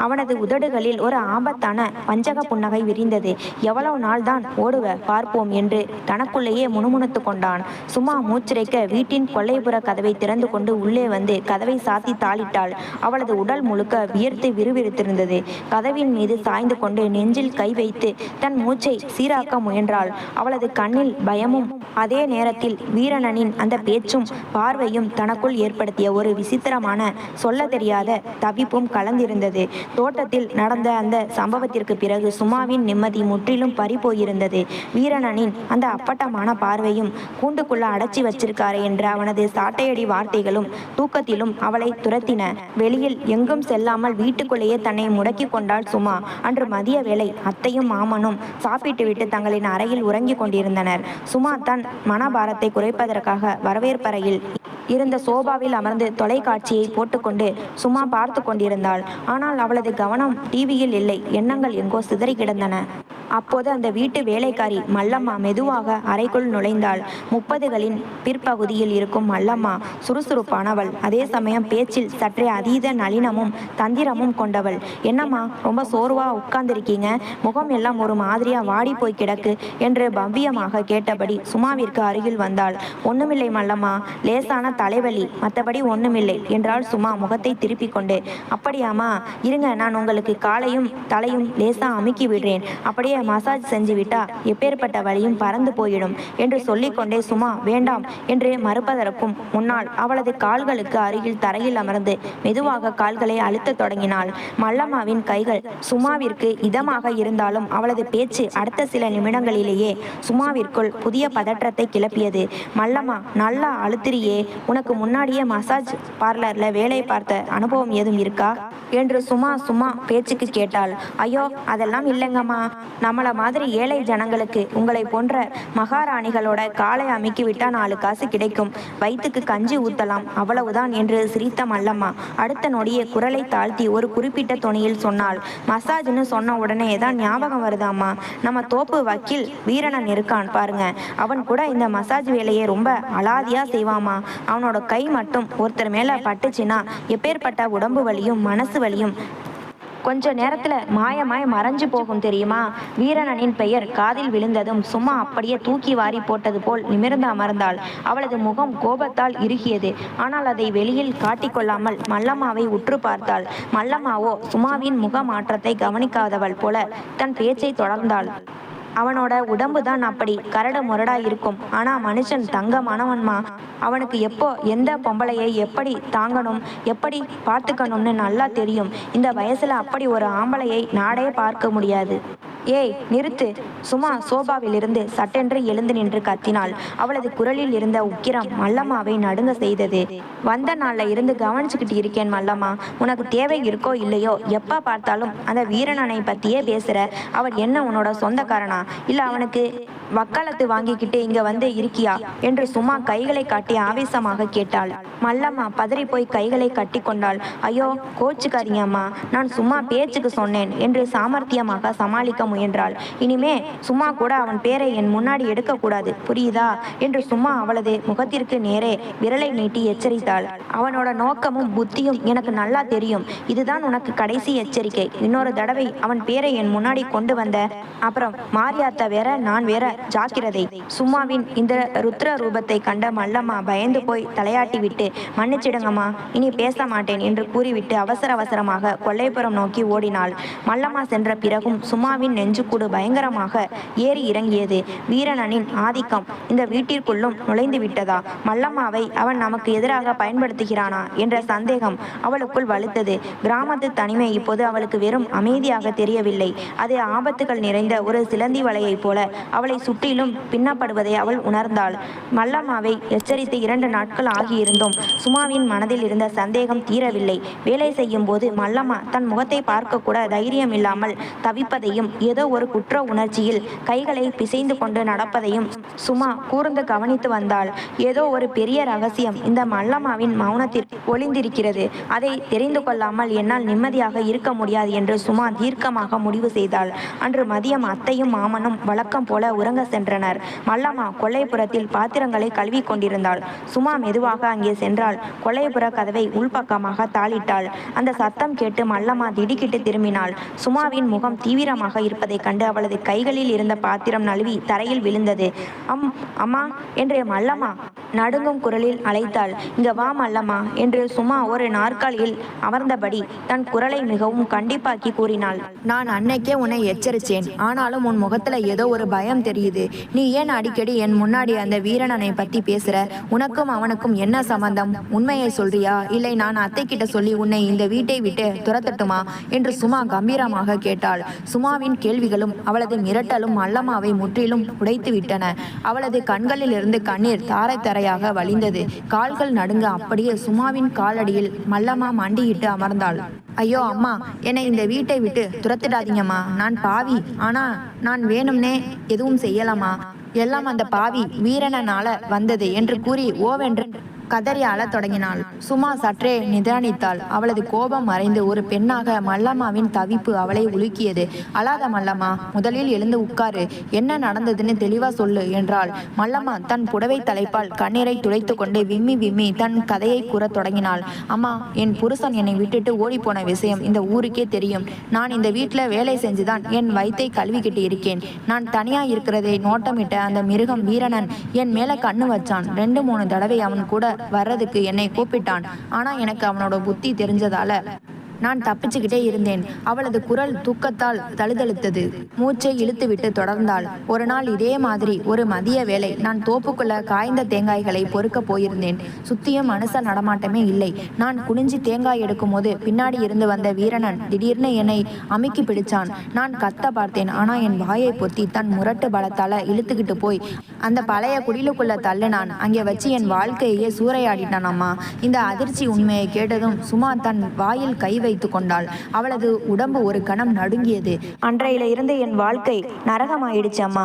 அவனது உதடுகளில் ஒரு ஆபத்தான வஞ்சக புன்னகை விரிந்தது. எவ்வளவு நாள்தான் ஓடுவ பார்ப்போம் என்று தனக்குள்ளேயே முணுமுணுத்து கொண்டான். சுமா மூச்சிறைக்க வீட்டின் கொல்லைப்புற கதவை திறந்து கொண்டு உள்ளே வந்து கதவை சாத்தி தாளிட்டாள். அவளது உடல் முழுக்க வியர்த்து விறுவிறுத்திருந்தது. கதவின் மீது சாய்ந்து கொண்டு நெஞ்சில் கை வைத்து தன் மூச்சை சீராக்க முயன்றாள். அவளது கண்ணில் பயமும் அதே நேரத்தில் வீரணனின் அந்த பேச்சும் பார்வையும் தனக்குள் ஏற்படுத்திய ஒரு விசித்திரமான சொல்ல தெரியாத தவிப்பும் கலந்திருந்தது. தோட்டத்தில் நடந்த அந்த சம்பவத்திற்கு பிறகு சுமாவின் நிம்மதி முற்றிலும் பறிபோயிருந்தது. வீரணனின் அந்த அப்பட்டமான பார்வையும் கூண்டுக்குள்ள அடைச்சி வச்சிருக்காரு என்ற அவனது சாட்டையடி வார்த்தைகளும் தூக்கத்திலும் அவளை துரத்தின. வெளியில் எங்கும் செல்லாமல் வீட்டுக்குள்ளேயே தன்னை முடக்கி கொண்டாள் சுமா. அன்று மதிய வேளை அத்தையும் மாமனும் சாப்பிட்டுவிட்டு தங்களின் அறையில் உறங்கிக் கொண்டிருந்தனர். சுமா தன் மனபாரத்தை குறைப்பதற்காக வரவேற்பறையில் இருந்த சோபாவில் அமர்ந்து தொலைக்காட்சியை போட்டுக்கொண்டு சும்மா பார்த்து கொண்டிருந்தாள். ஆனால் அவளது கவனம் டிவியில் இல்லை. எண்ணங்கள் எங்கோ சிதறி கிடந்தன. அப்போது அந்த வீட்டு வேலைக்காரி மல்லம்மா மெதுவாக அறைக்குள் நுழைந்தாள். 30களின் பிற்பகுதியில் இருக்கும் மல்லம்மா சுறுசுறுப்பானவள். அதே சமயம் பேச்சில் சற்றே அதீத நளினமும் தந்திரமும் கொண்டவள். என்னம்மா, ரொம்ப சோர்வா உட்கார்ந்திருக்கீங்க? முகம் எல்லாம் ஒரு மாதிரியா வாடி போய் கிடக்கு என்று பவ்யமாக கேட்டபடி சுமாவிற்கு அருகில் வந்தாள். ஒண்ணுமில்லை மல்லம்மா, லேசான தலைவலி, மற்றபடி ஒண்ணுமில்லை என்றாள் சுமா முகத்தை திருப்பிக் கொண்டு. அப்படியாமா, இருங்க, நான் உங்களுக்கு காலையும் தலையும் லேசா அமுக்கி விடுறேன். அப்படியே மசாஜ் செஞ்சு விட்டா எப்பேற்பட்ட வழியும் பறந்து போயிடும் என்று சொல்லிக்கொண்டே சுமா வேண்டாம் என்று மறுப்பதற்கும் முன்னால் அவளது கால்களுக்கு அருகில் தரையில் அமர்ந்து மெதுவாக கால்களை அழுத்த தொடங்கினாள். மல்லம்மாவின் கைகள் சுமாவிற்கு இதமாக இருந்தாலும் அவளது பேச்சு அடுத்த சில நிமிடங்களிலேயே சுமாவிற்குள் புதிய பதற்றத்தை கிளப்பியது. மல்லம்மா, நல்லா அழுத்திரியே, உனக்கு முன்னாடியே மசாஜ் பார்லர்ல வேலை பார்த்த அனுபவம் ஏதும் இருக்கா என்று சும்மா பேச்சுக்கு கேட்டாள். ஐயோ, அதெல்லாம் இல்லைங்கம்மா. நம்மள மாதிரி ஏழை ஜனங்களுக்கு உங்களை போன்ற மகாராணிகளோட காலை அமுக்கி விட்டா 4 காசு கிடைக்கும், வயிற்றுக்கு கஞ்சி ஊத்தலாம், அவ்வளவுதான் என்று சிரித்த மல்லம்மா அடுத்த நொடியே குரலை தாழ்த்தி ஒரு குறிப்பிட்ட தொனியில் சொன்னாள். மசாஜ்னு சொன்ன உடனே தான் ஞாபகம் வருதாம்மா, நம்ம தோப்பு வக்கீல் வீரணன் இருக்கான் பாருங்க, அவன் கூட இந்த மசாஜ் வேலையை ரொம்ப அலாதியா செய்வாமா. அவனோட கை மட்டும் ஒருத்தர் மேல பட்டுச்சுன்னா எப்பேற்பட்ட உடம்பு வலியும் மனசு வலியும் கொஞ்ச நேரத்துல மாயமாய் மறைஞ்சு போகும் தெரியுமா. வீரணனின் பெயர் காதில் விழுந்ததும் சும்மா அப்படியே தூக்கி வாரி போட்டது போல் நிமிர்ந்து அமர்ந்தாள். அவளது முகம் கோபத்தால் இறுகியது. ஆனால் அதை வெளியில் காட்டிக்கொள்ளாமல் மல்லம்மாவை உற்று பார்த்தாள். மல்லம்மாவோ சுமாவின் முக மாற்றத்தை கவனிக்காதவள் போல தன் பேச்சை தொடர்ந்தாள். அவனோட உடம்பு தான் அப்படி கரடு முரடா இருக்கும், ஆனா மனுஷன் தங்கமானவன்மா. அவனுக்கு எப்போ எந்த பொம்பளையை எப்படி தாங்கணும், எப்படி பார்த்துக்கணும்னு நல்லா தெரியும். இந்த வயசுல அப்படி ஒரு ஆம்பளையை நாடே பார்க்க முடியாது. ஏய், நிறுத்து! சுமா சோபாவிலிருந்து சட்டென்று எழுந்து நின்று கத்தினாள். அவளது குரலில் இருந்த உக்கிரம் மல்லம்மாவை நடுங்க செய்தது. வந்த நாள்ல இருந்து கவனிச்சுக்கிட்டு இருக்கேன் மல்லம்மா. உனக்கு தேவை இருக்கோ இல்லையோ, எப்ப பார்த்தாலும் அந்த வீரணனை பத்தியே பேசுற. அவன் என்ன உன்னோட சொந்தக்காரனா, இல்ல அவனுக்கு வக்காலத்து வாங்கிக்கிட்டு இங்க வந்து இருக்கியா என்று சும்மா கைகளை காட்டி ஆவேசமாக கேட்டாள். மல்லம்மா பதறி போய் கைகளை கட்டி கொண்டாள். ஐயோ, கோச்சுக்காதீங்க அம்மா, நான் சும்மா பேச்சுக்கு சொன்னேன் என்று சாமர்த்தியமாக சமாளிக்க முயன்றாள். இனிமே சும்மா கூட அவன் பேரை என் முன்னாடி எடுக்கக்கூடாது, புரியுதா என்று சும்மா அவளது முகத்திற்கு நேரே விரலை நீட்டி எச்சரித்தாள். அவனோட நோக்கமும் புத்தியும் எனக்கு நல்லா தெரியும். இதுதான் உனக்கு கடைசி எச்சரிக்கை. இன்னொரு தடவை அவன் பேரை என் முன்னாடி கொண்டு வந்த அப்புறம் மாரியாத்தா வேற நான் வேற, ஜாக்கிரதை. சும்மாவின் இந்த ருத்ர ரூபத்தை கண்ட மல்லம்மா பயந்து போய் தலையாட்டி விட்டு மன்னிச்சிடுங்கம்மா, இனி பேச மாட்டேன் என்று கூறிவிட்டு அவசர அவசரமாக கொல்லைப்புறம் நோக்கி ஓடினாள். மல்லம்மா சென்ற பிறகும் சும்மாவின் நெஞ்சுக்கூடு பயங்கரமாக ஏறி இறங்கியது. வீரணனின் ஆதிக்கம் இந்த வீட்டிற்குள்ளும் நுழைந்து விட்டதா? மல்லம்மாவை அவன் நமக்கு எதிராக பயன்படுத்துகிறானா என்ற சந்தேகம் அவளுக்குள் வலுத்தது. கிராமத்து தனிமை இப்போது அவளுக்கு வெறும் அமைதியாக தெரியவில்லை. அது ஆபத்துகள் நிறைந்த ஒரு சிலந்தி வலையைப் போல அவளை சுற்றிலும் பின்னப்படுவதை அவள் உணர்ந்தாள். மல்லம்மாவை எச்சரித்து 2 நாட்கள் ஆகியிருந்தும் சுமாவின் மனதில் இருந்த சந்தேகம் தீரவில்லை. வேலை செய்யும் போது மல்லம்மா தன் முகத்தை பார்க்க கூட தைரியம் இல்லாமல் தவிப்பதையும், ஏதோ ஒரு குற்ற உணர்ச்சியில் கைகளை பிசைந்து கொண்டு நடப்பதையும் சுமா கூர்ந்து கவனித்து வந்தாள். ஏதோ ஒரு பெரிய ரகசியம் இந்த மல்லம்மாவின் மௌனத்தில் ஒளிந்திருக்கிறது. அதை தெரிந்து கொள்ளாமல் என்னால் நிம்மதியாக இருக்க முடியாது என்று சுமா தீர்க்கமாக முடிவு செய்தாள். அன்று மதியம் அத்தையும் மாமனும் வழக்கம் போல உறங்க சென்றனர். மல்லம்மா கொல்லைப்புறத்தில் பாத்திரங்களை கழுவி கொண்டிருந்தாள். சுமா மெதுவாக அங்கே சென்றாள். கொல்லைப்புற கதவை உள்பக்கமாக தாளிட்டாள். அந்த சத்தம் கேட்டு மல்லம்மா திடுக்கிட்டு திரும்பினாள். சுமாவின் முகம் தீவிரமாக இருப்பதைக் கண்டு அவளது கைகளில் இருந்த பாத்திரம் நழுவி தரையில் விழுந்தது. அம்மா என்று மல்லம்மா நடுங்கும் குரலில் அழைத்தாள். இங்க வா மல்லம்மா என்று சுமா ஒரு நாற்காலியில் அமர்ந்தபடி தன் குரலை மிகவும் கண்டிப்பாக்கி கூறினாள். நான் அன்னைக்கே உன்னை எச்சரித்தேன். ஆனாலும் உன் முகத்துல ஏதோ ஒரு பயம் தெரியுது. நீ ஏன் அடிக்கடி என் முன்னாடி அந்த வீரனனை பத்தி பேசுற? உனக்கும் அவனுக்கும் என்ன சம்பந்தம்? உண்மையை சொல்றியா, இல்லை நான் அத்தை கிட்ட சொல்லி உன்னை இந்த வீட்டை விட்டு துரத்தட்டுமா என்று சுமா கம்பீரமாக கேட்டாள். சுமாவின் கேள்விகளும் அவளது மிரட்டலும் மல்லம்மாவை முற்றிலும் உடைத்து விட்டன. அவளது கண்களில் இருந்து கண்ணீர் தாரை தரையாக வழிந்தது. கால்கள் நடுங்க அப்படியே சுமாவின் காலடியில் மல்லம்மா மண்டியிட்டு அமர்ந்தாள். ஐயோ அம்மா, என்னை இந்த வீட்டை விட்டு துரத்திடாதீங்கம்மா. நான் பாவி, ஆனா நான் வேணும்னே எதுவும் செய்யலாமா? எல்லாம் அந்த பாவி வீரனால வந்தது என்று கூறி ஓவென்று கதறி அழத் தொடங்கினாள். சுமா சற்றே நிதானித்தாள். அவளது கோபம் மறைந்து ஒரு பெண்ணாக மல்லம்மாவின் தவிப்பு அவளை உலுக்கியது. அழாத மல்லம்மா, முதலில் எழுந்து உட்காரு. என்ன நடந்ததுன்னு தெளிவா சொல்லு என்றாள். மல்லம்மா தன் புடவை தலைப்பால் கண்ணீரை துடைத்து கொண்டு விம்மி விம்மி தன் கதையை கூறத் தொடங்கினாள். அம்மா, என் புருஷன் என்னை விட்டுட்டு ஓடிப்போன விஷயம் இந்த ஊருக்கே தெரியும். நான் இந்த வீட்டில் வேலை செஞ்சுதான் என் வயித்தை கழுவிக்கிட்டு இருக்கேன். நான் தனியா இருக்கிறதை நோட்டமிட்ட அந்த மிருகம் வீரனன் என் மேல கண்ணு வச்சான். 2-3 தடவை அவன் கூட வர்றதுக்கு என்னை கூப்பிட்டான். ஆனா எனக்கு அவனோட புத்தி தெரிஞ்சதால நான் தப்பிச்சுக்கிட்டே இருந்தேன். அவளது குரல் தூக்கத்தால் தழுதழுத்தது. மூச்சை இழுத்துவிட்டு தொடர்ந்தாள். ஒரு நாள் இதே மாதிரி ஒரு மதிய வேளை நான் தோப்புக்குள்ள காய்ந்த தேங்காய்களை பொறுக்க போயிருந்தேன். சுத்தியும் மனுஷ நடமாட்டமே இல்லை. நான் குனிஞ்சி தேங்காய் எடுக்கும் போது பின்னாடி இருந்து வந்த வீரனன் திடீர்னு என்னை அமுக்கி பிடிச்சான். நான் கத்த பார்த்தேன். ஆனா என் வாயை பொத்தி தன் முரட்டு பலத்தால இழுத்துக்கிட்டு போய் அந்த பழைய குடிலுக்குள்ள தள்ளுனான். அங்கே வச்சு என் வாழ்க்கையே சூறையாடிட்டான் அம்மா. இந்த அதிர்ச்சி உண்மையை கேட்டதும் சுமா தன் வாயில் கை வைத்து கொண்டாள். அவளது உடம்பு ஒரு கணம் நடுங்கியது. அன்றையில இருந்து என் வாழ்க்கை நரகமாயிடுச்சு அம்மா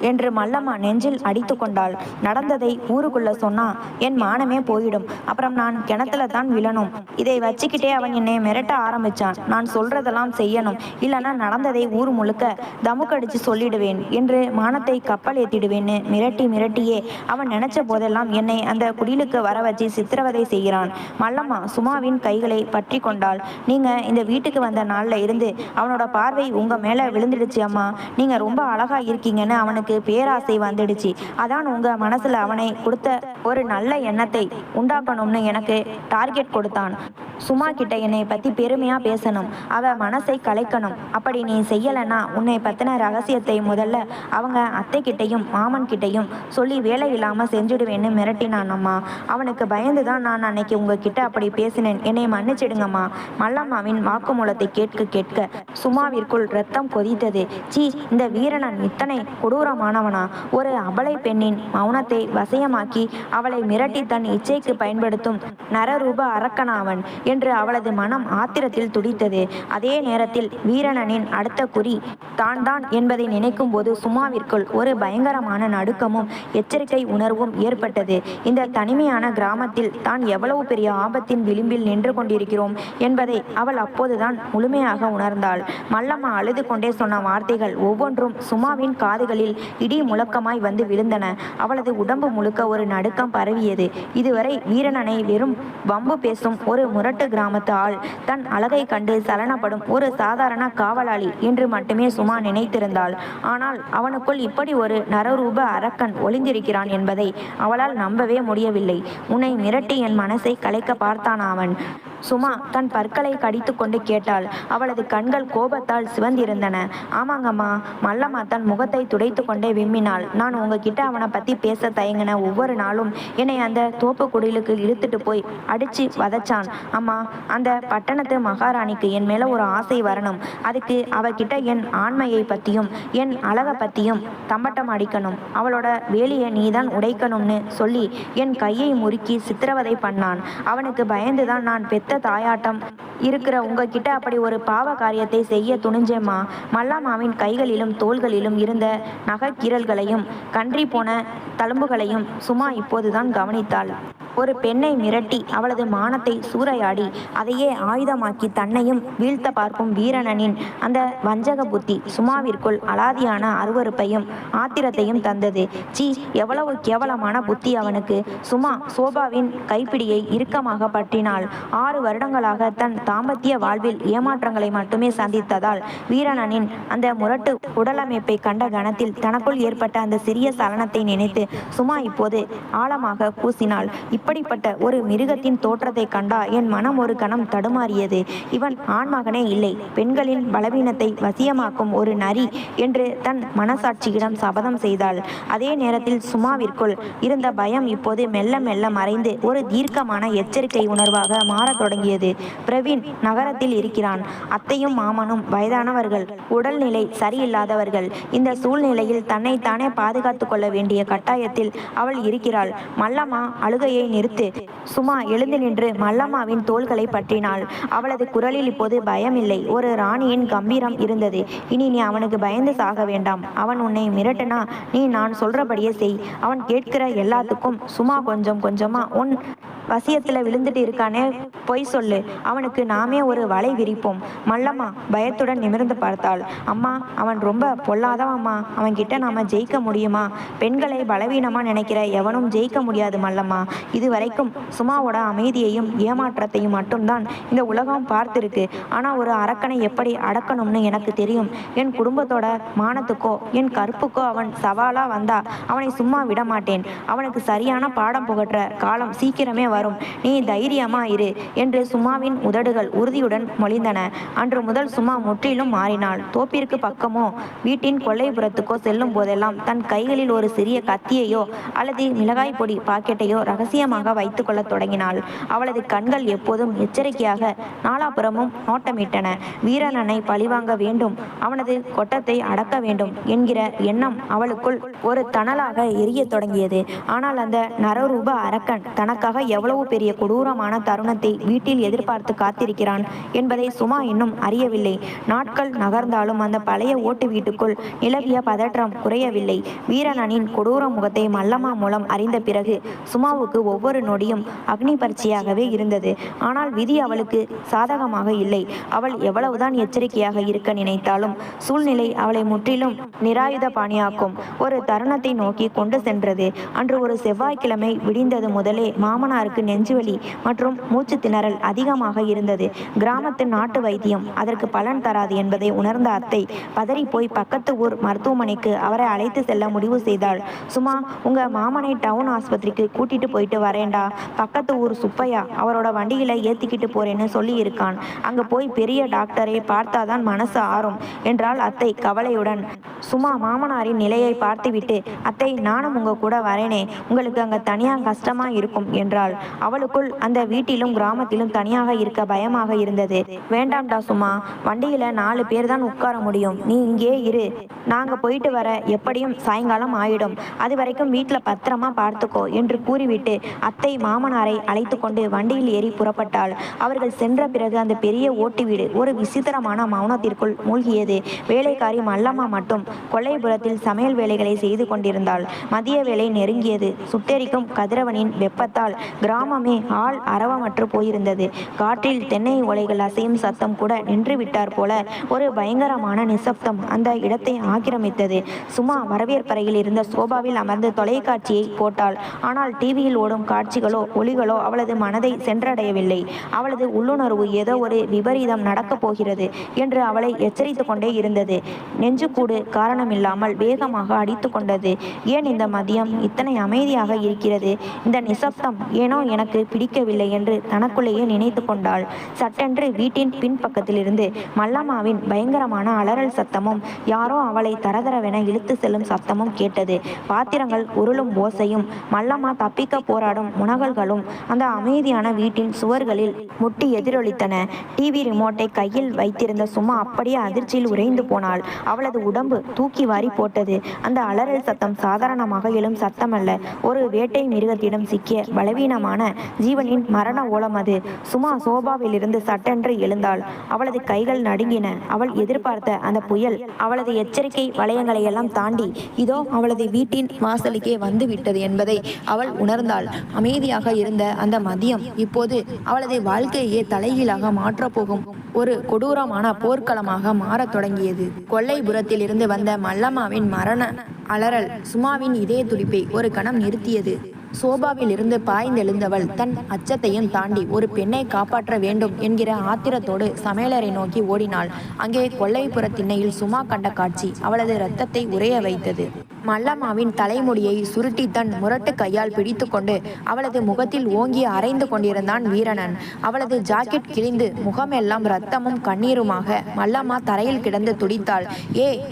என்று மல்லம்மா நெஞ்சில் அடித்து கொண்டாள். நடந்ததை ஊருக்குள்ள சொன்னா என் மானமே போயிடும். அப்புறம் நான் கிணத்துல தான் விழணும். இதை வச்சுக்கிட்டே அவன் என்னை மிரட்ட ஆரம்பிச்சான். நான் சொல்றதெல்லாம் செய்யணும், இல்லைன்னா நடந்ததை ஊர் முழுக்க தமுக்கடிச்சு சொல்லிடுவேன் என்று மானத்தை கப்பல் ஏத்திடுவேன்னு மிரட்டியே அவன் நினைச்ச போதெல்லாம் என்னை அந்த குடிலுக்கு வர வச்சு சித்திரவதை செய்கிறான். மல்லம்மா சுமாவின் கைகளை பற்றி கொண்டாள். நீங்க இந்த வீட்டுக்கு வந்த நாள்ல இருந்து அவனோட பார்வை உங்க மேல விழுந்துடுச்சு அம்மா. நீங்க ரொம்ப அழகா இருக்கீங்கன்னு அவனுக்கு பேராசை வந்துடுச்சு. அதான் உங்க மனசுல அவனை கொடுத்த ஒரு நல்ல எண்ணத்தை உண்டாக்கணும்னு எனக்கு டார்கெட் கொடுத்தான். சுமா கிட்ட என்னை பத்தி பெருமையா பேசணும், அவ மனசை கலைக்கணும். அப்படி நீ செய்யலைன்னா உன்னை பத்தின ரகசியத்தை முதல்ல அவங்க அத்தை கிட்டையும் மாமன் கிட்டையும் சொல்லி வேலை இல்லாம செஞ்சுடுவேன்னு மிரட்டினான் அம்மா. அவனுக்கு பயந்துதான் நான் அன்னைக்கு உங்ககிட்ட அப்படி பேசினேன். என்னை மன்னிச்சிடுங்கம்மா. மல்லம்மாவின் வாக்குமூலத்தை கேட்க சுமாவிற்குள் ரத்தம் கொதித்தது. சீ, இந்த வீரனன் இத்தனை கொடூரமானவனா? ஒரு அபலை பெண்ணின் மௌனத்தை வசியமாக்கி அவளை மிரட்டி தன் இச்சைக்கு பயன்படுத்தும் நரரூப அரக்கனாவன் என்று அவளது மனம் ஆத்திரத்தில் துடித்தது. அதே நேரத்தில் வீரனின் அடுத்த குறி தான் என்பதை நினைக்கும் போது சுமாவிற்குள் ஒரு பயங்கரமான நடுக்கமும் எச்சரிக்கை உணர்வும் ஏற்பட்டது. இந்த தனிமையான கிராமத்தில் தான் எவ்வளவு பெரிய ஆபத்தின் விளிம்பில் நின்று கொண்டிருக்கிறோம் என்பதை அவள் அப்போதுதான் முழுமையாக உணர்ந்தாள். மல்லம்மா அழுது கொண்டே சொன்ன வார்த்தைகள் ஒவ்வொன்றும் சுமாவின் காதுகளில் இடி முழக்கமாய் வந்து விழுந்தன. அவளது உடம்பு முழுக்க ஒரு நடுக்கம் பரவியது. இதுவரை வீரனனை வெறும் வம்பு பேசும் ஒரு முரட்டு கிராமத்து ஆள், தன் அழகை கண்டு சலனப்படும் ஒரு சாதாரண காவலாளி என்று மட்டுமே சுமா நினைத்திருந்தாள். ஆனால் அவனுக்குள் இப்படி ஒரு நரரூப அரக்கன் ஒளிந்திருக்கிறான் என்பதை அவளால் நம்பவே முடியவில்லை. உன்னை மிரட்டி என் மனசை கலைக்க பார்த்தான் அவன். சுமா தன் பற்களை கடித்துக்கொண்டு கேட்டாள். அவளது கண்கள் கோபத்தால் சிவந்திருந்தன. ஆமாங்கம்மா. மல்லம்மா தன் முகத்தை துடைத்து கொண்டே விம்மினாள். நான் உங்ககிட்ட அவனை பத்தி பேச தயங்கின ஒவ்வொரு நாளும் என்னை அந்த தோப்பு குடிலுக்கு இழுத்துட்டு போய் அடிச்சு வதச்சான். அம்மா, அந்த பட்டணத்து மகாராணிக்கு என் மேல ஒரு ஆசை வரணும். அதுக்கு அவகிட்ட என் ஆண்மையை பத்தியும் என் அழகை பத்தியும் தம்பட்டம் அடிக்கணும். அவளோட வேலியை நீதான் உடைக்கணும்னு சொல்லி என் கையை முறுக்கி சித்திரவதை பண்ணான். அவனுக்கு பயந்துதான் நான் பெத்த தாயாட்டம் இருக்கிற உங்ககிட்ட அப்படி ஒரு பாவ காரியத்தை செய்ய துணிஞ்சேம்மா. மல்லம்மாவின் கைகளிலும் தோள்களிலும் இருந்த நகைக்கீரல்களையும் கன்றி போன தழும்புகளையும் சுமா இப்போதுதான் கவனித்தாள். ஒரு பெண்ணை மிரட்டி அவளது மானத்தை சூறையாடி அதையே ஆயுதமாக்கி தன்னையும் வீழ்த்த பார்க்கும் வீரனின் அந்த வஞ்சக புத்தி சுமாவிற்குள் அலாதியான அருவருப்பையும் ஆத்திரத்தையும் தந்தது. சீ, எவ்வளவு கேவலமான புத்தி அவனுக்கு! சுமா சோபாவின் கைப்பிடியை இறுக்கமாக பற்றினாள். 6 வருடங்களாக தன் தாம்பத்திய வாழ்வில் ஏமாற்றங்களை மட்டுமே சந்தித்ததால் வீரனின் அந்த முரட்டு உடலமைப்பை கண்ட கணத்தில் தனக்குள் ஏற்பட்ட அந்த சிறிய சலனத்தை நினைத்து சுமா இப்போது ஆழமாக கூசினாள். இப்படிப்பட்ட ஒரு மிருகத்தின் தோற்றத்தை கண்டா என் மனம் ஒரு கணம் தடுமாறியது. இவன் ஆண்மகனே இல்லை, பெண்களின் பலவீனத்தை வசியமாக்கும் ஒரு நரி என்று தன் மனசாட்சியிடம் சபதம் செய்தாள். அதே நேரத்தில் சுமாவிற்குள் இருந்த பயம் இப்போது மெல்ல மெல்ல மறைந்து ஒரு தீர்க்கமான எச்சரிக்கை உணர்வாக மாறத் தொடங்கியது. பிரவீன் நகரத்தில் இருக்கிறான். அத்தையும் மாமனும் வயதானவர்கள், உடல்நிலை சரியில்லாதவர்கள். இந்த சூழ்நிலையில் தன்னைத்தானே பாதுகாத்து கொள்ள வேண்டிய கட்டாயத்தில் அவள் இருக்கிறாள். மல்லம்மா, அழுகையை நிறுத்து. சுமா எழுந்து நின்று மல்லம்மாவின் தோள்களை பற்றினாள். அவளது குரலில் இப்போது பயமில்லை, ஒரு ராணியின் கம்பீரம் இருந்தது. இனி நீ அவனுக்கு பயந்து சாக வேண்டாம். அவன் உன்னை மிரட்டுனா நீ நான் சொல்றபடியே செய். அவன் கேட்கிற எல்லாத்துக்கும் சும்மா கொஞ்சம் கொஞ்சமா உன் வசியத்தில் விழுந்துட்டு இருக்கானே, பொய் சொல்லு. அவனுக்கு நாமே ஒரு வலை விரிப்போம். மல்லம்மா பயத்துடன் நிமிர்ந்து பார்த்தாள். அம்மா, அவன் ரொம்ப பொல்லாதவம்மா. அவன்கிட்ட நாம ஜெயிக்க முடியுமா? பெண்களை பலவீனமா நினைக்கிற எவனும் ஜெயிக்க முடியாது மல்லம்மா. இதுவரைக்கும் சுமாவோட அமைதியையும் ஏமாற்றத்தையும் மட்டும்தான் இந்த உலகம் பார்த்துருக்கு. ஆனா ஒரு அரக்கனை எப்படி அடக்கணும்னு எனக்கு தெரியும். என் குடும்பத்தோட மானத்துக்கோ என் கற்புக்கோ அவன் சவாலா வந்தா அவனை சும்மா விட மாட்டேன். அவனுக்கு சரியான பாடம் புகற்ற காலம் சீக்கிரமே வரும். நீ தைரியமா இரு என்று சுமாவின் உதடுகள் உறுதியுடன் மொழிந்தன. அன்று முதல் சுமா முற்றிலும் மாறினாள். தோப்பிற்கு பக்கமோ வீட்டின் கொல்லைப்புறத்துக்கோ செல்லும் போதெல்லாம் தன் கைகளில் ஒரு சிறிய கத்தியையோ அல்லது மிளகாய் பொடி பாக்கெட்டையோ ரகசியமாக வைத்துக் கொள்ள தொடங்கினாள். அவளது கண்கள் எப்போதும் எச்சரிக்கையாக நாலாபுறமும் நோட்டமிட்டன. வீரனனை பழிவாங்க வேண்டும், அவனது கொட்டத்தை அடக்க வேண்டும் என்கிற எண்ணம் அவளுக்குள் ஒரு தணலாக எரிய தொடங்கியது. ஆனால் அந்த நரரூப அரக்கன் தனக்காக எவ்வளவு பெரிய கொடூரமான தருணத்தை வீட்டில் எதிர்பார்த்து காத்திருக்கிறான் என்பதை சுமா இன்னும் அறியவில்லை. நாட்கள் நகர்ந்தாலும் அந்த பழைய ஓட்டு வீட்டுக்குள் நிலவிய பதற்றம் குறையவில்லை. வீரனின் கொடூர முகத்தை மல்லம்மா மூலம் அறிந்த பிறகு சுமாவுக்கு ஒவ்வொரு நொடியும் அக்னி பரீட்சையாகவே இருந்தது. ஆனால் விதி அவளுக்கு சாதகமாக இல்லை. அவள் எவ்வளவுதான் எச்சரிக்கையாக இருக்க நினைத்தாலும் சூழ்நிலை அவளை முற்றிலும் நிராயுத பாணியாக்கும் ஒரு தருணத்தை நோக்கி கொண்டு சென்றது. அன்று ஒரு செவ்வாய்க்கிழமை விடிந்தது முதலே மாமனாருக்கு நெஞ்சுவலி மற்றும் மூச்சு திணறல் அதிகமாக இருந்தது. கிராமத்து நாட்டு வைத்தியம் அதற்கு பலன் தராது என்பதை உணர்ந்த அத்தை பதறி போய் பக்கத்து ஊர் மருத்துவமனைக்கு அவரை அழைத்து செல்ல முடிவு செய்தாள். சும்மா, உங்க மாமனை டவுன் ஆஸ்பத்திரிக்கு கூட்டிட்டு போயிட்டு வரேண்டா. பக்கத்து ஊர் சுப்பையா அவரோட வண்டியில ஏத்திக்கிட்டு போறேன்னு சொல்லி இருக்கான். அங்க போய் பெரிய டாக்டரை பார்த்தாதான் மனசு ஆறும் என்றாள் அத்தை கவலையுடன். சும்மா மாமனாரின் நிலையை பார்த்துவிட்டு, அத்தை, நானும் உங்க கூட வரேனே, உங்களுக்கு அங்க தனியா கஷ்டமா இருக்கும் என்றாள். அவளுக்குள் அந்த வீட்டிலும் கிராமத்திலும் தனியாக இருக்க பயமாக இருந்தது. வேண்டாம்டா சும்மா, வண்டியில 4 பேர் தான் உட்கார முடியும். நீ இங்கே இரு, நாங்க போயிட்டு வர எப்படியும் சாயங்காலம் ஆயிடும். அது வரைக்கும் வீட்டுல பத்திரமா பார்த்துக்கோ என்று கூறிவிட்டு அத்தை மாமனாரை அழைத்து கொண்டு வண்டியில் ஏறி புறப்பட்டாள். அவர்கள் சென்ற பிறகு அந்த பெரிய ஓட்டு வீடு ஒரு விசித்திரமான மௌனத்திற்குள் மூழ்கியது. வேலைக்காரி மல்லம்மா மட்டும் கொல்லைப்புறத்தில் சமையல் வேலைகளை செய்து கொண்டிருந்தாள். மதிய வேலை நெருங்கியது. சுட்டெரிக்கும் கதிரவனின் வெப்பத்தால் கிராமமே ஆள் அரவமற்று போயிருந்தது. காற்றில் தென்னை ஓலைகள் அசையும் சத்தம் கூட நின்று விட்டார் போல ஒரு பயங்கரமான நிசப்தம் அந்த இடத்தை ஆக்கிரமித்தது. சும்மா வரவேற்பறையில் இருந்த சோபாவில் அமர்ந்து தொலைக்காட்சியை போட்டாள். ஆனால் டிவியில் ஓடும் காட்சிகளோ ஒளிகளோ அவளது மனதை சென்றடையவில்லை. அவளது உள்ளுணர்வு ஏதோ ஒரு விபரீதம் நடக்கப் போகிறது என்று அவளை எச்சரித்து கொண்டே இருந்தது. நெஞ்சுக்கூடு காரணமில்லாமல் வேகமாக அடித்து கொண்டது. ஏன் இந்த மதியம் இத்தனை அமைதியாக இருக்கிறது? இந்த நிசப்தம் ஏனோ இடம் எனக்கு பிடிக்கவில்லை என்று தனக்குள்ளேயே நினைத்து கொண்டாள். சட்டென்று வீட்டின் பின்பக்கத்திலிருந்து மல்லம்மாவின் பயங்கரமான அலறல் சத்தமும் யாரோ அவளை தரதரவென இழுத்து செல்லும் சத்தமும் கேட்டது. பாத்திரங்கள் உருளும் ஓசையும் மல்லம்மா தப்பிக்க போராடும் முனகல்களும் அந்த அமைதியான வீட்டின் சுவர்களில் முட்டி எதிரொலித்தன. டிவி ரிமோட்டை கையில் வைத்திருந்த சுமா அப்படியே அதிர்ச்சியில் உறைந்து போனாள். அவளது உடம்பு தூக்கி வாரி போட்டது. அந்த அலறல் சத்தம் சாதாரணமாக எழும் சத்தமல்ல, ஒரு வேட்டை மிருகத்திடம் சிக்கிய பலவீனமான ஜீவனின் மரண ஓலம் அது. சுமா சோபாவிலிருந்து சட்டென்று எழுந்தாள். அவளது கைகள் நடுங்கின. அவள் எதிர்பார்த்த அந்த புயல் அவளது எச்சரிக்கை வளையங்களை எல்லாம் தாண்டி இதோ அவளது வீட்டின் வாசலுக்கே வந்து விட்டது என்பதை அவள் உணர்ந்தாள். அமைதியாக இருந்த அந்த மதியம் இப்போது அவளது வாழ்க்கையே தலைகீழாக மாற்றப்போகும் ஒரு கொடூரமான போர்க்களமாக மாறத் தொடங்கியது. கொல்லைபுரத்தில் இருந்து வந்த மல்லம்மாவின் மரண அலறல் சுமாவின் இதய துடிப்பை ஒரு கணம் நிறுத்தியது. சோபாவில் இருந்து பாய்ந்தெழுந்தவள் தன் அச்சத்தையும் தாண்டி ஒரு பெண்ணை காப்பாற்ற வேண்டும் என்கிற ஆத்திரத்தோடு சமையலறை நோக்கி ஓடினாள். அங்கே கொல்லைப்புற திண்ணையில் சுமா கண்ட காட்சி அவளது இரத்தத்தை உறைய வைத்தது. மல்லம்மாவின் தலைமுடியை சுருட்டி தன் முரட்டு கையால் பிடித்து கொண்டு அவளது முகத்தில் ஓங்கி அரைந்து கொண்டிருந்தான் வீரணன். அவளது ஜாக்கெட் கிழிந்து முகமெல்லாம் இரத்தமும் கண்ணீருமாக மல்லம்மா தரையில் கிடந்து துடித்தாள்.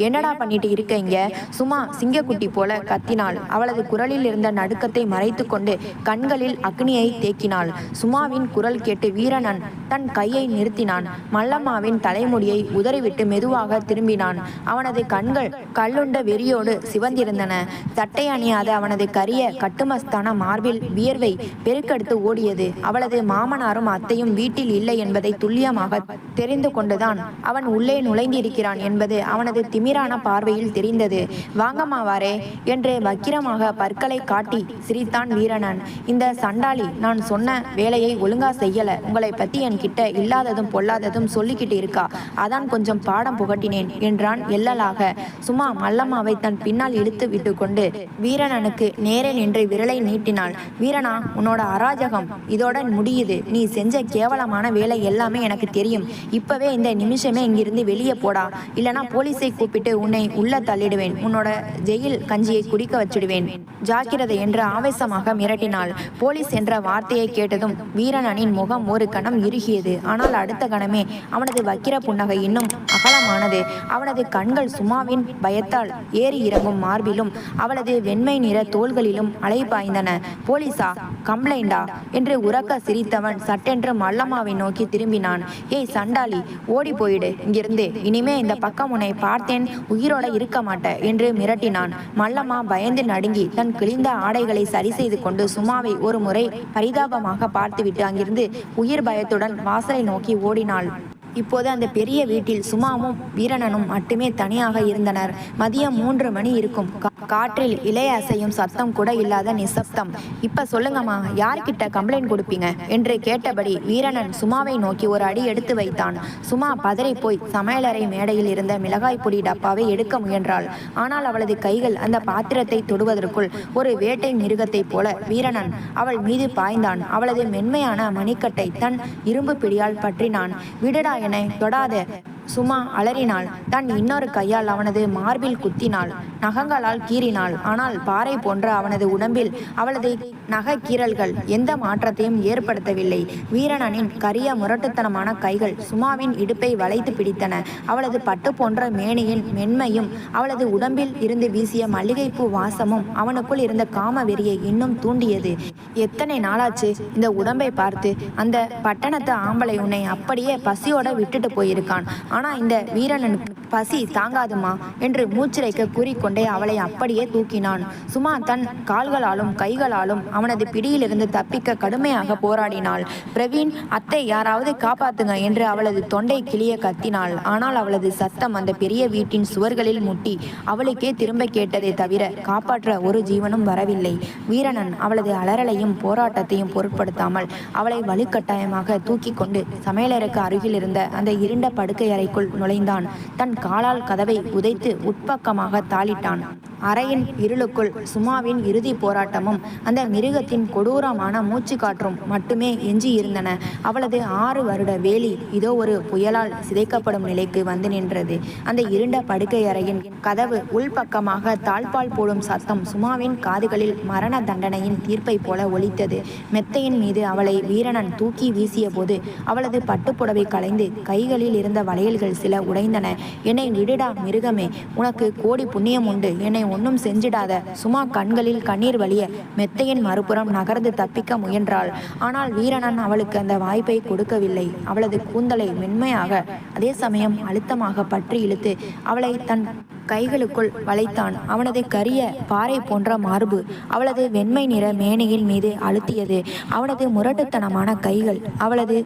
என்னடா பண்ணிட்டு இருக்கீங்க? சுமா சிங்கக்குட்டி போல கத்தினாள். அவளது குரலில் இருந்த நடுக்கத்தை மறைத்து கொண்டு கண்களில் அக்னியை தேக்கினாள். சுமாவின் குரல் கேட்டு வீரணன் தன் கையை நிறுத்தினான். மல்லம்மாவின் தலைமுடியை உதறிவிட்டு மெதுவாக திரும்பினான். அவனது கண்கள் கல்லுண்ட வெறியோடு சிவந்திருந்தன. சட்டை அணியாத அவனது கரிய கட்டுமஸ்தான மார்பில் வியர்வை பெருக்கெடுத்து ஓடியது. அவளது மாமனாரும் அத்தையும் வீட்டில் இல்லை என்பதை துல்லியமாக தெரிந்து கொண்டுதான் அவன் உள்ளே நுழைந்திருக்கிறான் என்பது அவனது திமிரான பார்வையில் தெரிந்தது. வாங்கம்மாவாரே என்று வக்கிரமாக பற்களை காட்டி சிரித்தான் வீரணன். இந்த சண்டாளி நான் சொன்ன வேலையை ஒழுங்கா செய்யல, உங்களை பத்தி என்கிட்ட இல்லாததும் பொல்லாததும் சொல்லிக்கிட்டு இருக்கா, அதான் கொஞ்சம் பாடம் புகட்டினேன் என்றான் எள்ளலாக. சும்மா மல்லம்மாவை தன் பின்னால் இழுத்து விட்டு கொண்டு வீரணனுக்கு நேரே நின்று விரலை நீட்டினாள். வீரணா, உன்னோட அராஜகம் இதோட முடியுது. நீ செஞ்ச கேவலமான வேலை எல்லாமே எனக்கு தெரியும். இப்பவே இந்த நிமிஷமே இங்கிருந்து வெளியே போடா, இல்லனா போலீஸை கூப்பிட்டு உன்னை உள்ள தள்ளிடுவேன். உன்னோட ஜெயில் கஞ்சியை குடிக்க வச்சிடுவேன். ஜாக்கிரதை என்று ஆவேசமாக மிரட்டினாள். போலீஸ் என்ற வார்த்தையை கேட்டதும் வீரணனின் முகம் ஒரு கணம் இறுகியது. ஆனால் அடுத்த கணமே அவனது வக்கிர புன்னகை இன்னும் அகலமானது. அவனது கண்கள் சுமாவின் பயத்தால் ஏறி இறங்கும் மார்பிலும் அவளது வெண்மை நிற தோள்களிலும் அலைபாய்ந்தன. போலீஸா? கம்ப்ளைண்டா என்று உரக்க சிரித்தவன் சட்டென்று மல்லம்மாவை நோக்கி திரும்பினான். சண்டாளி, ஓடி போயிடு இங்கிருந்து. இனிமே இந்த பக்கம் உன்னை பார்த்தேன் உயிரோட இருக்க மாட்ட என்று மிரட்டினான். மல்லம்மா பயந்து நடுங்கி தன் கிழிந்த ஆடைகளை சரி செய்து கொண்டு சுமாவை ஒரு முறை பரிதாபமாக பார்த்துவிட்டு அங்கிருந்து உயிர் பயத்துடன் வாசலை நோக்கி ஓடினாள். இப்போது அந்த பெரிய வீட்டில் சுமாவும் வீரணனும் மட்டுமே தனியாக இருந்தனர். மதியம் 3 மணி இருக்கும். காற்றில் இலைய அசையும் சத்தம் கூட இல்லாத நிசப்தம். இப்ப சொல்லுங்கம்மா, யார்கிட்ட கம்ப்ளைண்ட் கொடுப்பீங்க என்று கேட்டபடி வீரணன் சுமாவை நோக்கி ஒரு அடி எடுத்து வைத்தான். சுமா பதறி போய் சமையலறை மேடையில் இருந்த மிளகாய் பொடி டப்பாவை எடுக்க முயன்றாள். ஆனால் அவளது கைகள் அந்த பாத்திரத்தை தொடுவதற்குள் ஒரு வேட்டை மிருகத்தைப் போல வீரணன் அவள் மீது பாய்ந்தான். அவளது மென்மையான மணிக்கட்டை தன் இரும்பு பிடியால் பற்றினான். விடடா, என்னை தொடாத. சுமா அலறினாள். தன் இன்னொரு கையால் அவனது மார்பில் குத்தினாள். நகங்களால் கீறினாள். ஆனால் பாறை போன்ற அவனது உடம்பில் அவளது நகைக்கீறல்கள் எந்த மாற்றத்தையும் ஏற்படுத்தவில்லை. வீரணனின் கரிய முரட்டுத்தனமான கைகள் சுமாவின் இடுப்பை வளைத்து பிடித்தன. அவளது பட்டு போன்ற மேனியின் மென்மையும் அவளது உடம்பில் இருந்து வீசிய மல்லிகைப்பூ வாசமும் அவனுக்குள் இருந்த காம வெறியை இன்னும் தூண்டியது. எத்தனை நாளாச்சு இந்த உடம்பை பார்த்து? அந்த பட்டணத்து ஆம்பளை உன்னை அப்படியே பசியோட விட்டுட்டு போயிருக்கான். ஆனா இந்த வீரனுக்கு பசி தாங்காதுமா என்று மூச்சிறைக்க கூறிக்கொண்டே அவளை அப்படியே தூக்கினான். சுமா தன் கால்களாலும் கைகளாலும் அவனது பிடியிலிருந்து தப்பிக்க கடுமையாக போராடினாள். பிரவீன், அத்தை, யாராவது காப்பாத்துங்க என்று அவளது தொண்டை கிளிய கத்தினாள். ஆனால் அவளது சத்தம் அந்த பெரிய வீட்டின் சுவர்களில் முட்டி அவளுக்கே திரும்ப கேட்டதை தவிர காப்பாற்ற ஒரு ஜீவனும் வரவில்லை. வீரணன் அவளது அலறலையும் போராட்டத்தையும் பொருட்படுத்தாமல் அவளை வலுக்கட்டாயமாக தூக்கி கொண்டு சமையலறைக்கு அருகில் இருந்த அந்த இருண்ட படுக்கை அறைக்குள் நுழைந்தான். தன் காலால் கதவை உதைத்து உட்பக்கமாக தாளிட்டான். அறையின் இருளுக்குள் சுமாவின் இறுதி போராட்டமும் அந்த மிருகத்தின் கொடூரமான மூச்சு காற்றும் மட்டுமே எஞ்சி இருந்தன. அவளது 6 வருட வேலி இதோ ஒரு புயலால் சிதைக்கப்படும் நிலைக்கு வந்து நின்றது. அந்த இருண்ட படுக்கை அறையின் கதவு உள்பக்கமாக தாழ்பால் போடும் சத்தம் சுமாவின் காதுகளில் மரண தண்டனையின் தீர்ப்பை போல ஒலித்தது. மெத்தையின் மீது அவளை வீரணன் தூக்கி வீசிய போது அவளது பட்டுப்புடவை கலைந்து கைகளில் இருந்த வளையல்கள் சில உடைந்தன. என்னை விடுடா மிருகமே, உனக்கு கோடி புண்ணியம் உண்டு, என்னை ஒன்றும் செஞ்சிடாத. சுமா கண்களில் கண்ணீர் வலிய மெத்தையின் மறுபுறம் நகர்ந்து தப்பிக்க முயன்றாள். ஆனால் வீரணன் அவளுக்கு அந்த வாய்ப்பை கொடுக்கவில்லை. அவளது கூந்தலை மென்மையாக அதே சமயம் அழுத்தமாக பற்றி இழுத்து அவளை தன் கைகளுக்குள் வளைத்தான். அவனது கரிய பாறை போன்ற மார்பு அவளது வெண்மை நிற மேனியின் மீது அழுத்தியது. அவனது முரட்டுத்தனமான கைகள் அவளது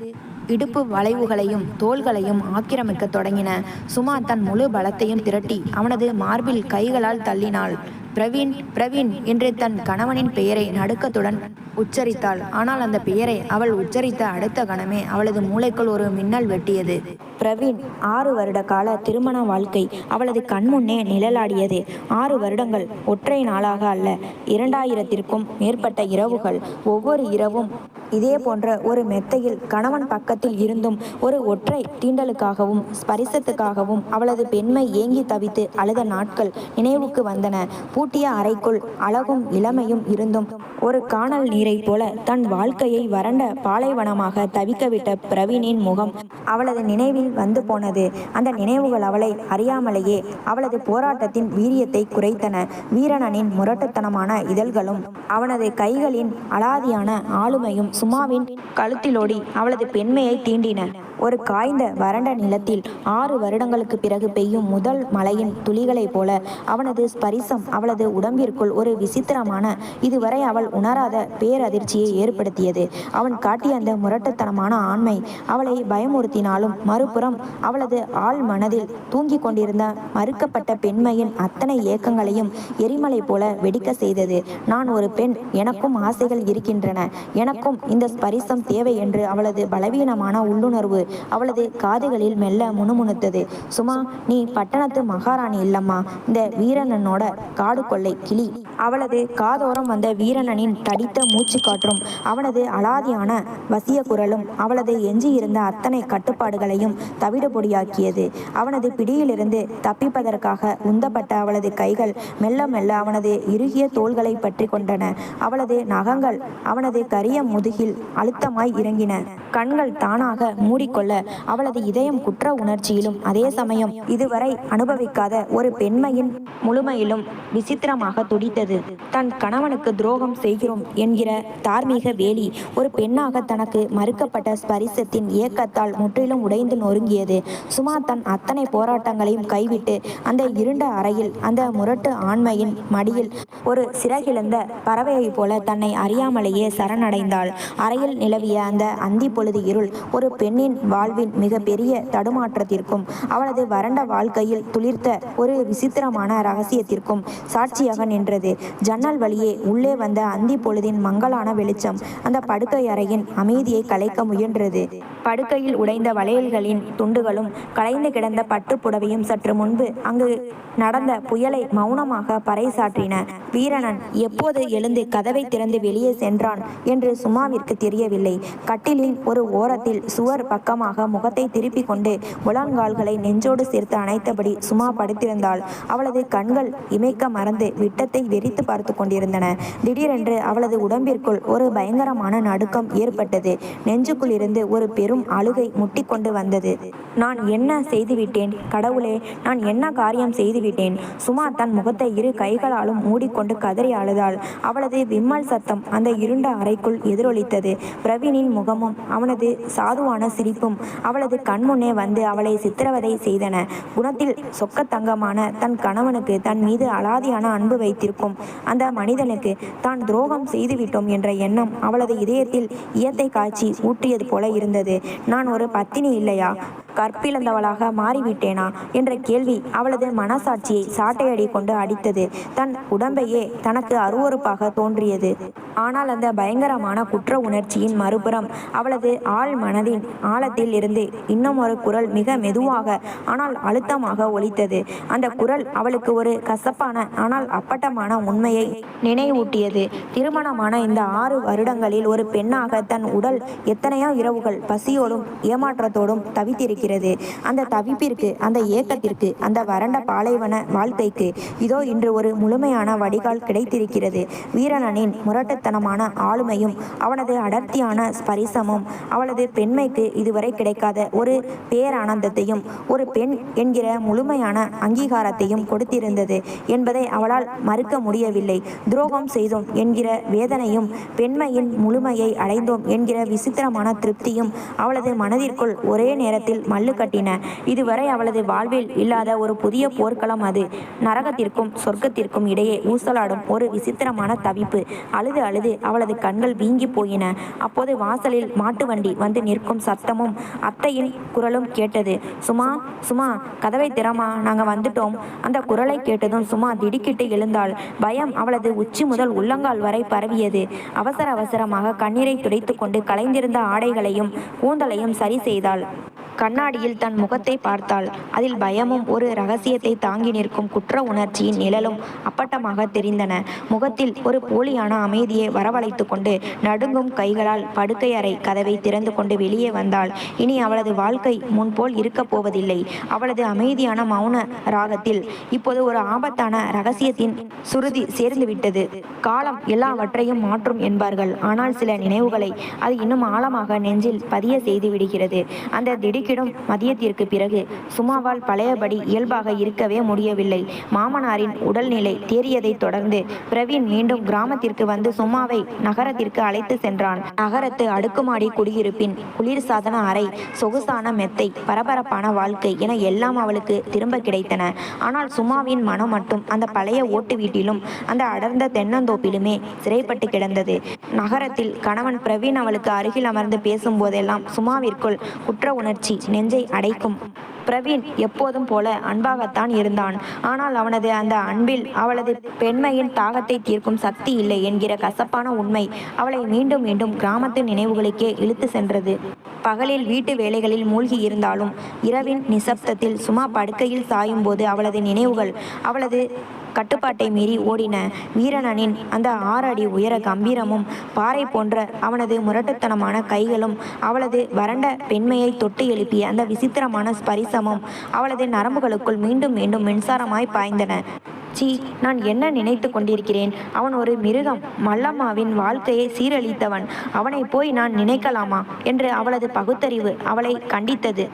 இடுப்பு வளைவுகளையும் தோள்களையும் ஆக்கிரமிக்க தொடங்கின. சுமா தன் முழு பலத்தையும் திரட்டி அவனது மார்பில் கைகளால் தள்ளினாள். பிரவீன், பிரவீன் என்று தன் கணவனின் பெயரை நடுக்கத்துடன் உச்சரித்தாள். ஆனால் அந்த பெயரை அவள் உச்சரித்த அடுத்த கணமே அவளது மூளைக்குள் ஒரு மின்னல் வெட்டியது. பிரவீன். 6 வருட கால திருமண வாழ்க்கை அவளது கண்முன்னே நிழலாடியது. 6 வருடங்கள் ஒற்றை நாளாக அல்ல, 2000த்திற்கும் மேற்பட்ட இரவுகள். ஒவ்வொரு இரவும் இதே போன்ற ஒரு மெத்தையில் கணவன் பக்கத்தில் இருந்தும் ஒரு ஒற்றை தீண்டலுக்காகவும் ஸ்பரிசத்துக்காகவும் அவளது பெண்மை ஏங்கி தவித்து அழுத நாட்கள் நினைவுக்கு வந்தன. பூட்டிய அறைக்குள் அழகும் இளமையும் இருந்தும் ஒரு காணல் நீரை போல தன் வாழ்க்கையை வறண்ட பாலைவனமாக தவிக்கவிட்ட பிரவீனின் முகம் அவளது நினைவில் வந்து போனது. அந்த நினைவுகள் அவளை அறியாமலேயே அவளது போராட்டத்தின் வீரியத்தை குறைத்தன. வீரணனின் முரட்டுத்தனமான இதழ்களும் அவனது கைகளின் அலாதியான ஆளுமையும் சுமாவின் கழுத்திலோடி அவளது பெண்மையை தீண்டின. ஒரு காய்ந்த வறண்ட நிலத்தில் 6 வருடங்களுக்கு பிறகு பெய்யும் முதல் மழையின் துளிகளைப் போல அவனது ஸ்பரிசம் அவளது உடம்பிற்குள் ஒரு விசித்திரமான, இதுவரை அவள் உணராத பேரதிர்ச்சியை ஏற்படுத்தியது. அவன் காட்டிய அந்த முரட்டுத்தனமான ஆண்மை அவளை பயமுறுத்தினாலும் மறுபுறம் அவளது ஆழ் மனதில் தூங்கிக் கொண்டிருந்த மறுக்கப்பட்ட பெண்மையின் அத்தனை ஏக்கங்களையும் எரிமலை போல வெடிக்க செய்தது. நான் ஒரு பெண், எனக்கும் ஆசைகள் இருக்கின்றன, எனக்கும் இந்த ஸ்பரிசம் தேவை என்று அவளது பலவீனமான உள்ளுணர்வு அவளது காதுகளில் மெல்ல முணுமுணுத்தது. சுமா, நீ பட்டணத்து மகாராணி இல்லம்மா, இந்த வீரணனோட காடு கொள்ளை கிளி. அவளது காதோரம் வந்த வீரணனின் தடித்த மூச்சு காற்றும் அவனது அலாதியான வசிய குரலும் அவளது எஞ்சியிருந்த அத்தனை கட்டுப்பாடுகளையும் தவிடுபொடியாக்கியது. அவனது பிடியிலிருந்து தப்பிப்பதற்காக உந்தப்பட்ட அவளது கைகள் மெல்ல மெல்ல அவனது இறுகிய தோள்களை பற்றி கொண்டன. அவளது நகங்கள் அவனது கரிய முதுகில் அழுத்தமாய் இறங்கின. கண்கள் தானாக மூடிக்கொள்ள அவளது இதயம் குற்ற உணர்ச்சியிலும் அதே சமயம் இதுவரை அனுபவிக்காத ஒரு பெண்மையின் முழுமையிலும் விசித்திரமாக துடித்தது. தன் கணவனுக்கு துரோகம் செய்கிறோம் என்கிற தார்மீக வேலி ஒரு பெண்ணாக தனக்கு மறுக்கப்பட்ட ஸ்பரிசத்தின் ஏக்கத்தால் முற்றிலும் உடைந்து நொறுங்கியது. சுமா தன் அத்தனை போராட்டங்களையும் கைவிட்டு அந்த இருண்ட அறையில் அந்த முரட்டு ஆண்மையின் மடியில் ஒரு சிறகிழந்த பறவையைப் போல தன்னை அறியாமலேயே சரணடைந்தாள். அறையில் நிலவிய அந்த அந்தி பொழுது இருள் ஒரு பெண்ணின் வாழ்வின் மிக பெரிய தடுமாற்றத்திற்கும் அவளது வறண்ட வாழ்க்கையில் துளிர்த்த ஒரு விசித்திரமான ரகசியத்திற்கும் சாட்சியாக நின்றது. ஜன்னல் வழியே உள்ளே வந்த அந்தி பொழுதின் மங்கலான வெளிச்சம் அந்த படுக்கை அறையின் அமைதியை கலைக்க முயன்றது. படுக்கையில் உடைந்த வளையல்களின் துண்டுகளும் கலைந்து கிடந்த பட்டு புடவையும் சற்று முன்பு அங்கு நடந்த புயலை மௌனமாக பறைசாற்றின. வீரணன் எப்போது எழுந்து கதவை திறந்து வெளியே சென்றான் என்று சுமாவிற்கு தெரியவில்லை. கட்டிலின் ஒரு ஓரத்தில் சுவர் பக்கமாக முகத்தை திருப்பி கொண்டு முழங்கால்களை நெஞ்சோடு சேர்த்து அணைத்தபடி சுமா படுத்திருந்தாள். அவளது கண்கள் இமைக்க மறந்து விட்டத்தை வெறித்து பார்த்து கொண்டிருந்தன. திடீரென்று அவளது உடம்பிற்குள் ஒரு பயங்கரமான நடுக்கம் ஏற்பட்டது. நெஞ்சுக்குள் இருந்து ஒரு பெரும் அழுகை முட்டி கொண்டு வந்தது. நான் என்ன செய்துவிட்டேன் கடவுளே, நான் என்ன காரியம் செய்துவிட்டேன்? சுமா தன் முகத்தை 2 கைகளாலும் மூடிக்கொண்டு கதறி அழுதாள். அவளது விம்மல் சத்தம் அந்த இருண்ட அறைக்குள் எதிரொலித்தது. பிரவீனின் முகமும் அவனது சாதுவான சிரிப்பும் அவளது கண்முன்னே வந்து அவளை சித்திரவதை செய்தன. குணத்தில் சொக்கத்தங்கமான தன் கணவனுக்கு தன் மீது அலாதியான அன்பு வைத்திருக்கும் அந்த மனிதனுக்கு தான் துரோகம் செய்துவிட்டோம் என்ற எண்ணம் அவளது இதயத்தில் ஈயத்தை காய்ச்சி ஊற்றியது போல இருந்தது. நான் ஒரு பத்தினி இல்லையா? கற்பிழந்தவளாக மாறிவிட்டேனா என்ற கேள்வி அவளது மனசாட்சியை சாட்டையடி கொண்டு அடித்தது. தன் உடம்பையே தனக்கு அருவருப்பாக தோன்றியது. ஆனால் அந்த பயங்கரமான குற்ற உணர்ச்சியின் மறுபுறம் அவளது ஆழ் மனதின் ஆழத்தில் இருந்து இன்னும் ஒரு குரல் மிக மெதுவாக ஆனால் அழுத்தமாக ஒலித்தது. அந்த குரல் அவளுக்கு ஒரு கசப்பான ஆனால் அப்பட்டமான உண்மையை நினைவூட்டியது. திருமணமான இந்த 6 வருடங்களில் ஒரு பெண்ணாக தன் உடல் எத்தனையோ இரவுகள் பசியோடும் ஏமாற்றத்தோடும் தவித்திருக்கிறது. அந்த தவிப்பிற்கு, அந்த ஏக்கத்திற்கு, அந்த வறண்ட பாலைவன வாழ்க்கைக்கு இதோ இன்று ஒரு முழுமையான வடிகால் கிடைத்திருக்கிறது. வீரணனின் முரட்டுத்தனமான ஆளுமையும் அவனது அடர்த்தியான ஸ்பரிசமும் அவளது பெண்மைக்கு இதுவரை கிடைக்காத ஒரு பேரானந்தத்தையும் ஒரு பெண் என்கிற முழுமையான அங்கீகாரத்தையும் கொடுத்திருந்தது என்பதை அவளால் மறுக்க முடியவில்லை. துரோகம் செய்தோம் என்கிற வேதனையும் பெண்மையின் முழுமையை அடைந்தோம் என்கிற விசித்திரமான திருப்தியும் அவளது மனதிற்குள் ஒரே நேரத்தில் மல்லு கட்டின. இதுவரை அவளது வாழ்வில் இல்லாத ஒரு புதிய போர்க்களம் அது. நரகத்திற்கும் சொர்க்கத்திற்கும் இடையே ஊசலாடும் ஒரு விசித்திரமான தவிப்பு. அழுது அழுது அவளது கண்கள் வீங்கி போயின. அப்போது வாசலில் மாட்டு வண்டி வந்து நிற்கும் சத்தமும் அத்தையின் குரலும் கேட்டது. சுமா, சுமா, கதவை திறமா, நாங்க வந்துட்டோம். அந்த குரலை கேட்டதும் சுமா திடுக்கிட்டு எழுந்தாள். பயம் அவளது உச்சி முதல் உள்ளங்கால் வரை பரவியது. அவசர அவசரமாக கண்ணீரை துடைத்து கொண்டு கலைந்திருந்த ஆடைகளையும் கூந்தலையும் சரி செய்தாள். கண்ணாடியில் தன் முகத்தை பார்த்தாள். அதில் பயமும் ஒரு இரகசியத்தை தாங்கி நிற்கும் குற்ற உணர்ச்சியின் நிழலும் அப்பட்டமாக தெரிந்தன. முகத்தில் ஒரு போலியான அமைதியை வரவழைத்து கொண்டு நடுங்கும் கைகளால் படுக்கை அறை கதவை திறந்து கொண்டு வெளியே வந்தாள். இனி அவளது வாழ்க்கை முன்போல் இருக்கப் போவதில்லை. அவளது அமைதியான மௌன ராகத்தில் இப்போது ஒரு ஆபத்தான இரகசியத்தின் சுருதி சேர்ந்துவிட்டது. காலம் எல்லாவற்றையும் மாற்றும் என்பார்கள். ஆனால் சில நினைவுகளை அது இன்னும் ஆழமாக நெஞ்சில் பதிய செய்து விடுகிறது. அந்த திடுக்கிடும் மதியத்திற்கு பிறகு சுமாவால் பழையபடி இயல்பாக இருக்கவே முடியவில்லை. மாமனாரின் உடல்நிலை தேறியதைத் தொடர்ந்து பிரவீன் மீண்டும் கிராமத்திற்கு வந்து சுமாவை நகரத்திற்கு அழைத்து சென்றான். நகரத்து அடுக்குமாடி குடியிருப்பின் குளிர்சாதன அறை, சொகுசான மெத்தை, பரபரப்பான வாழ்க்கை என எல்லாம் அவளுக்கு திரும்ப கிடைத்தன. ஆனால் சுமாவின் மனம் மட்டும் அந்த பழைய ஓட்டு வீட்டிலும் அந்த அடர்ந்த தென்னந்தோப்பிலுமே சிறைப்பட்டு கிடந்தது. நகரத்தில் கணவன் பிரவீன் அவளுக்கு அருகில் அமர்ந்து பேசும்போதெல்லாம் சுமாவிற்குள் குற்ற உணர்ச்சி நெஞ்சை அடைக்கும். பிரவீன் எப்போதும் போல அன்பாகத்தான் இருந்தான். ஆனால் அவனது அந்த அன்பில் அவளது பெண்மையின் தாகத்தை தீர்க்கும் சக்தி இல்லை என்கிற கசப்பான உண்மை அவளை மீண்டும் மீண்டும் கிராமத்து நினைவுகளுக்கே இழுத்து சென்றது. பகலில் வீட்டு வேலைகளில் மூழ்கி இருந்தாலும் இரவின் நிசப்தத்தில் சுமா படுக்கையில் சாயும் போது அவளது நினைவுகள் அவளது கட்டுப்பாட்டை மீறி ஓடின. வீரணனின் அந்த 6 அடி உயர கம்பீரமும் பாறை போன்ற அவனது முரட்டுத்தனமான கைகளும் அவளது வறண்ட பெண்மையை தொட்டு எழுப்பிய அந்த விசித்திரமான ஸ்பரிசமும் அவளது நரம்புகளுக்குள் மீண்டும் மீண்டும் மின்சாரமாய் பாய்ந்தன. சீ, நான் என்ன நினைத்து கொண்டிருக்கிறேன்? அவன் ஒரு மிருகம், மல்லம்மாவின் வாழ்க்கையை சீரழித்தவன். அவனை போய் நான் நினைக்கலாமா என்று அவளது பகுத்தறிவு அவளை கண்டித்தது.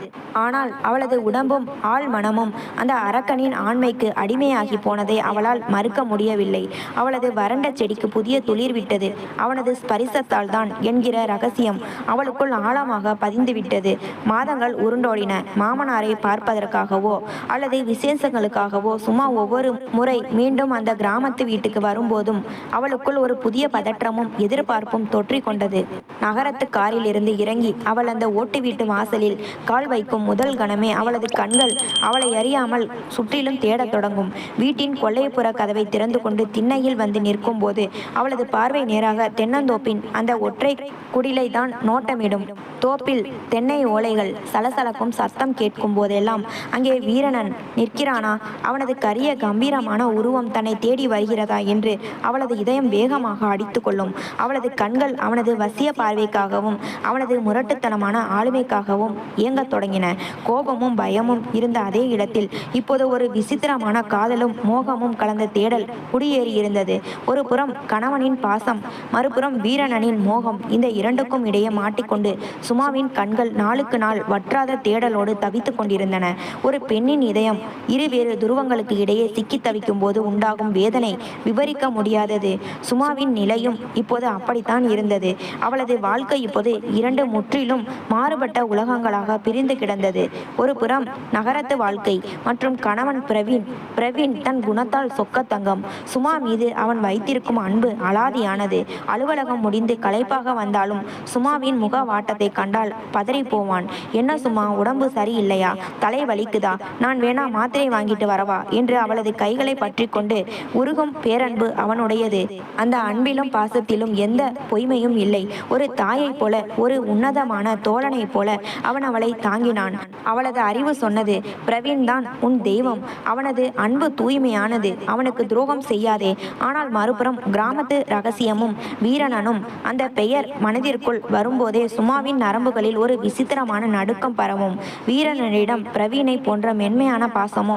ஆனால் அவளது உடம்பும் ஆள் மனமும் அந்த அரக்கனின் ஆண்மைக்கு அடிமையாகி போனதை அவளால் மறுக்க முடியவில்லை. அவளது வறண்ட செடிக்கு புதிய துளிர் விட்டது அவனது ஸ்பரிசத்தால் தான் என்கிற ரகசியம் அவளுக்குள் ஆழமாக பதிந்துவிட்டது. மாதங்கள் உருண்டோடின. மாமனாரை பார்ப்பதற்காகவோ அல்லது விசேஷங்களுக்காகவோ சும்மா ஒவ்வொரு முறை மீண்டும் அந்த கிராமத்து வீட்டுக்கு வரும்போதும் அவளுக்குள் ஒரு புதிய பதற்றமும் எதிர்பார்ப்பும் தொற்றிக் கொண்டது. நகரத்து காரில் இருந்து இறங்கி அவள் அந்த ஓட்டு வீட்டு வாசலில் கால் வைக்கும் முதல் கணமே அவளது கண்கள் அவளை அறியாமல் சுற்றிலும் தேடத் தொடங்கும். வீட்டின் கொல்லைப்புற கதவை திறந்து கொண்டு திண்ணையில் வந்து நிற்கும் போது அவளது பார்வை நேராக தென்னந்தோப்பின் அந்த ஒற்றை குடிலை தான் நோட்டமிடும். தோப்பில் தென்னை ஓலைகள் சலசலக்கும் சத்தம் கேட்கும் போதெல்லாம் அங்கே வீரணன் நிற்கிறானா, அவனது கரிய கம்பீரமான உருவம் தன்னை தேடி வருகிறதா என்று அவளது இதயம் வேகமாக அடித்து கொள்ளும். அவளது கண்கள் அவனது வசிய பார்வைக்காகவும் அவனது முரட்டுத்தனமான ஆளுமைக்காகவும் இயங்கத் தொடங்கின. கோபமும் பயமும் இருந்த அதே இடத்தில் இப்போது ஒரு விசித்திரமான காதலும் மோகமும் கலந்த தேடல் குடியேறியிருந்தது. ஒரு புறம் கணவனின் பாசம், மறுபுறம் வீரணனின் மோகம். இந்த இரண்டுக்கும் இடையே மாட்டிக்கொண்டு சுமாவின் கண்கள் நாளுக்கு நாள் வற்றாத தேடலோடு தவித்து கொண்டிருந்தன. ஒரு பெண்ணின் இதயம் இருவேறு துருவங்களுக்கு இடையே சிக்கி தவிக்கும் காதலிக்கும் போது உண்டாகும் வேதனை விவரிக்க முடியாதது. சுமாவின் நிலையும் இப்போது அப்படித்தான் இருந்தது. அவளது வாழ்க்கை இப்போது இரண்டு முற்றிலும் மாறுபட்ட உலகங்களாக பிரிந்து கிடந்தது. ஒரு புறம் நகரத்து வாழ்க்கை மற்றும் கணவன் பிரவீன் தன் குணத்தால் சொக்கத்தங்கம். சுமா மீது அவன் வைத்திருக்கும் அன்பு அலாதியானது. அலுவலகம் முடிந்து களைப்பாக வந்தாலும் சுமாவின் முக வாட்டத்தை கண்டால் பதறி போவான். என்ன சுமா, உடம்பு சரியில்லையா? தலை வலிக்குதா? நான் வேணா மாத்திரை வாங்கிட்டு வரவா என்று அவளது கைகளை பற்றி கொண்டு உருகும் பேரன்பு அவனுடையது. அந்த அன்பிலும் பாசத்திலும் எந்த பொய்மையும் இல்லை. ஒரு தாயைப் போல, ஒரு உன்னதமான தோழனைப் போல அவன் அவளை தாங்கினான். அவளது அறிவு சொன்னது, பிரவீன் தான் உன் தெய்வம். அவனது அன்பு தூய்மையானது. அவனுக்கு துரோகம் செய்யாதே. ஆனால் மறுபுறம் கிராமத்து ரகசியமும் வீரணனும் அந்த பெயர் மனதிற்குள் வரும்போதே சுமாவின் நரம்புகளில் ஒரு விசித்திரமான நடுக்கம் பரவும். வீரணனிடம் பிரவீனை போன்ற மென்மையான பாசமோ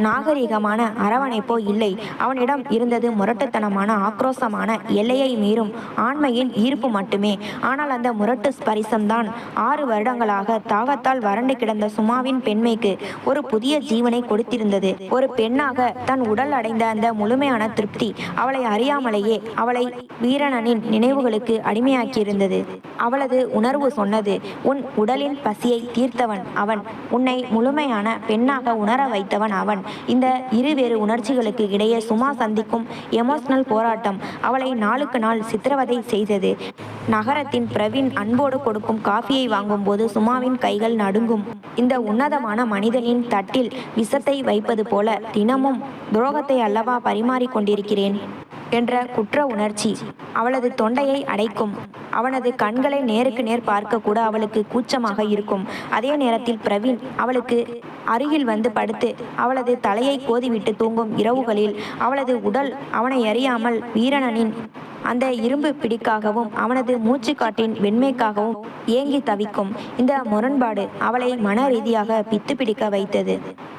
நாகரிகமான அரவணைப்போ இல்லை. அவனிடம் இருந்தது முரட்டுத்தனமான ஆக்ரோசமான எல்லையை மீறும் ஆண்மையின் ஈர்ப்பு மட்டுமே. ஆனால் அந்த முரட்டு ஸ்பரிசம்தான் 6 வருடங்களாக தாகத்தால் வறண்டு கிடந்த சுமாவின் பெண்மைக்கு ஒரு புதிய ஜீவனை கொடுத்திருந்தது. ஒரு பெண்ணாக தன் உடல் அடைந்த அந்த முழுமையான திருப்தி அவளை அறியாமலேயே அவளை வீரணனின் நினைவுகளுக்கு அடிமையாக்கியிருந்தது. அவளது உணர்வு சொன்னது, உன் உடலின் பசியை தீர்த்தவன் அவன். உன்னை முழுமையான பெண்ணாக உணர வைத்தவன் அவன். இந்த இருவேறு உணர்ச்சிகளுக்கு இடையே சுமா சந்திக்கும் எமோஷனல் போராட்டம் அவளை நாளுக்கு நாள் சித்திரவதை செய்தது. நகரத்தின் பிரவீன் அன்போடு கொடுக்கும் காஃபியை வாங்கும்போது சுமாவின் கைகள் நடுங்கும். இந்த உன்னதமான மனிதனின் தட்டில் விஷத்தை வைப்பது போல தினமும் துரோகத்தை அல்லவா பரிமாறிக் கொண்டிருக்கிறேன் என்ற குற்ற உணர்ச்சி அவளது தொண்டையை அடைக்கும். அவனது கண்களை நேருக்கு நேர் பார்க்க கூட அவளுக்கு கூச்சமாக இருக்கும். அதே நேரத்தில் பிரவீன் அவளுக்கு அருகில் வந்து படுத்து அவளது தலையை கோதிவிட்டு தூங்கும் இரவுகளில் அவளது உடல் அவனை அறியாமல் வீரணனின் அந்த இரும்பு பிடிக்காகவும் அவனது மூச்சுக்காட்டின் வெண்மைக்காகவும் ஏங்கி தவிக்கும். இந்த முரண்பாடு அவளை மன ரீதியாக பித்து பிடிக்க வைத்தது.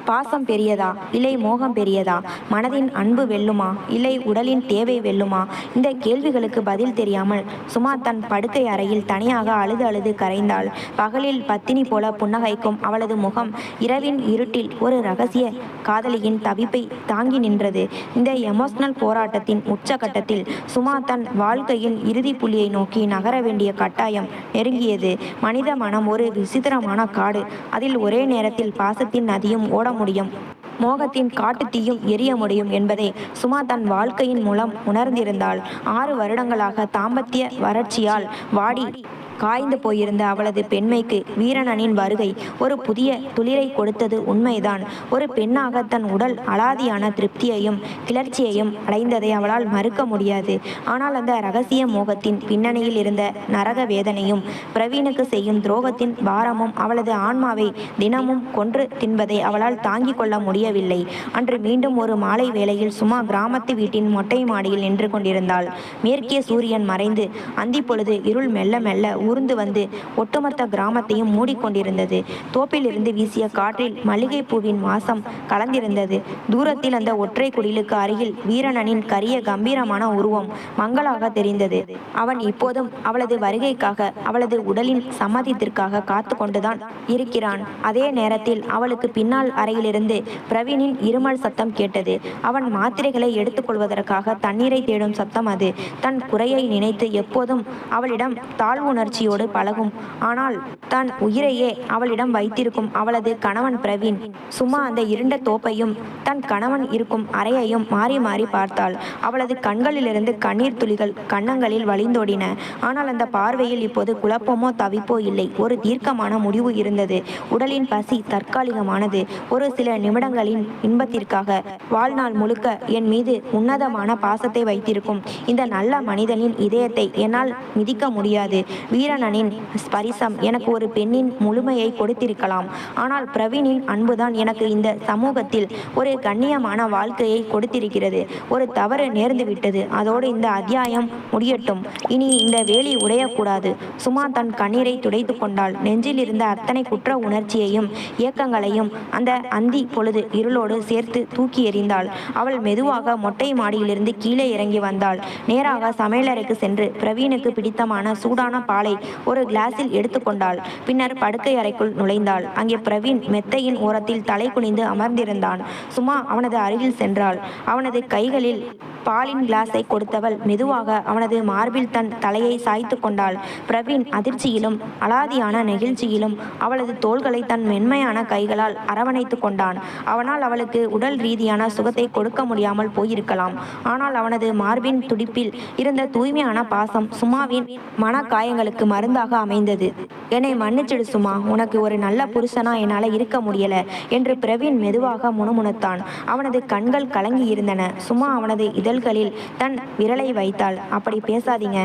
பாசம் பெரியதா இல்லை மோகம் பெரியதா? மனதின் அன்பு வெல்லுமா இல்லை உடலின் தேவை வெல்லுமா? இந்த கேள்விகளுக்கு பதில் தெரியாமல் சுமா தன் படுக்கை அறையில் தனியாக அழுது அழுது கரைந்தாள். பகலில் பத்தினி போல புன்னகைக்கும் அவளது முகம் இரவின் இருட்டில் ஒரு இரகசிய காதலியின் தவிப்பை தாங்கி நின்றது. இந்த எமோஷனல் போராட்டத்தின் உச்சகட்டத்தில் சுமா தன் வாழ்க்கையின் இறுதி புள்ளியை நோக்கி நகர வேண்டிய கட்டாயம் நெருங்கியது. மனித மனம் ஒரு விசித்திரமான காடு. அதில் ஒரே நேரத்தில் பாசத்தின் நதியும் ஓட முடியும், மோகத்தின் காட்டுத்தீயும் எரிய முடியும் என்பதை சுமா தன் வாழ்க்கையின் மூலம் உணர்ந்திருந்தாள். 6 வருடங்களாக தாம்பத்திய வறட்சியால் வாடி காய்ந்து போயிருந்த அவளது பெண்மைக்கு வீரணனின் வருகை ஒரு புதிய துளிரை கொடுத்தது உண்மைதான். ஒரு பெண்ணாக தன் உடல் அலாதியான திருப்தியையும் கிளர்ச்சியையும் அடைந்ததை அவளால் மறுக்க முடியாது. ஆனால் அந்த இரகசிய மோகத்தின் பின்னணியில் இருந்த நரக வேதனையும் பிரவீனுக்கு செய்யும் துரோகத்தின் பாரமும் அவளது ஆன்மாவை தினமும் கொன்று தின்பதை அவளால் தாங்கிக் கொள்ள முடியவில்லை. அன்று மீண்டும் ஒரு மாலை வேளையில் சுமா கிராமத்து வீட்டின் மொட்டை மாடியில் நின்று கொண்டிருந்தாள். மேற்கே சூரியன் மறைந்து அந்தி பொழுது இருள் மெல்ல மெல்ல ஊர்ந்து வந்து ஒட்டுமொத்த கிராமத்தையும் மூடிக்கொண்டிருந்தது. தோப்பிலிருந்து வீசிய காற்றில் மல்லிகை பூவின் வாசம் கலந்திருந்தது. தூரத்தில் அந்த ஒற்றை குடிலுக்கு அருகில் வீரணனின் கரிய கம்பீரமான உருவம் மங்களாக தெரிந்தது. அவன் இப்போதும் அவளது வருகைக்காக அவளது உடலின் சம்மதத்திற்காக காத்து கொண்டுதான் இருக்கிறான். அதே நேரத்தில் அவளுக்கு பின்னால் அறையிலிருந்து பிரவீனின் இருமல் சத்தம் கேட்டது. அவன் மாத்திரைகளை எடுத்துக்கொள்வதற்காக தண்ணீரை தேடும் சத்தம் அது. தன் குறையை நினைத்து எப்போதும் அவளிடம் தாழ்வுணர்ச்சியோடு பழகும், ஆனால் தன் உயிரையே அவளிடம் வைத்திருக்கும் அவளது கணவன் பிரவீன். சும்மா அந்த இருண்ட தோப்பையும் தன் கணவன் இருக்கும் அறையையும் மாறி மாறி பார்த்தாள். அவளது கண்களிலிருந்து கண்ணீர் துளிகள் கன்னங்களில் வழிந்தோடின. ஆனால் அந்த பார்வையில் இப்போது குழப்பமோ தவிப்போ இல்லை. ஒரு தீர்க்கமான முடிவு இருந்தது. உடலின் பசி தற்காலிகமானது. ஒரு சில நிமிடங்களின் இன்பத்திற்காக வாழ்நாள் முழுக்க என் மீது உன்னதமான பாசத்தை வைத்திருக்கும் இந்த நல்ல மனிதனின் இதயத்தை என்னால் மிதிக்க முடியாது. வீரணனின் ஸ்பரிசம் எனக்கு ஒரு பெண்ணின் முழுமையை கொடுத்திருக்கலாம். ஆனால் பிரவீனின் அன்புதான் எனக்கு இந்த சமூகத்தில் ஒரு கண்ணியமான வாழ்க்கையை கொடுத்திருக்கிறது. ஒரு தவறு நேர்ந்து விட்டது. அதோடு இந்த அத்தியாயம் முடியட்டும். இனி இந்த வேலி உடையக்கூடாது. சுமா தன் கண்ணீரை துடைத்து கொண்டாள். நெஞ்சில் இருந்த அத்தனை குற்ற உணர்ச்சியையும் இயக்கங்களையும் அந்த அந்தி பொழுது இருளோடு சேர்த்து தூக்கி எறிந்தாள். அவள் மெதுவாக மொட்டை மாடியிலிருந்து கீழே இறங்கி வந்தாள். நேராக சமையலறைக்கு சென்று பிரவீனுக்கு பிடித்தமான சூடான பாலை ஒரு கிளாஸில் எடுத்துக்கொண்டாள். பின்னர் படுக்கை அறைக்குள் நுழைந்தாள். அங்கே பிரவீன் மெத்தையின் ஓரத்தில் தலை குனிந்து அமர்ந்திருந்தான். சுமா அவனது அருகில் சென்றாள். அவனது கைகளில் பாலின் கிளாஸை கொடுத்தவள் மெதுவாக அவனது மார்பில் தன் தலையை சாய்த்து கொண்டாள். பிரவீன் அதிர்ச்சியிலும் அலாதியான நெகிழ்ச்சியிலும் அவளது தோள்களை தன் மென்மையான கைகளால் அரவணைத்து கொண்டான். அவனால் அவளுக்கு உடல் ரீதியான சுகத்தை கொடுக்க முடியாமல் போயிருக்கலாம். ஆனால் அவனது மார்பின் துடிப்பில் இருந்த தூய்மையான பாசம் சுமாவின் மனக்காயங்களுக்கு மருந்தாக அமைந்தது. என்னை மன்னிச்சிடு சுமா, உனக்கு ஒரு நல்ல புருஷனா என்னால் இருக்க முடியல என்று பிரவீன் மெதுவாக முணுமுணுத்தான். அவனது கண்கள் கலங்கி இருந்தன. சுமா அவனது இதழ்களில் தன் விரலை வைத்தாள். அப்படி பேசாதீங்க,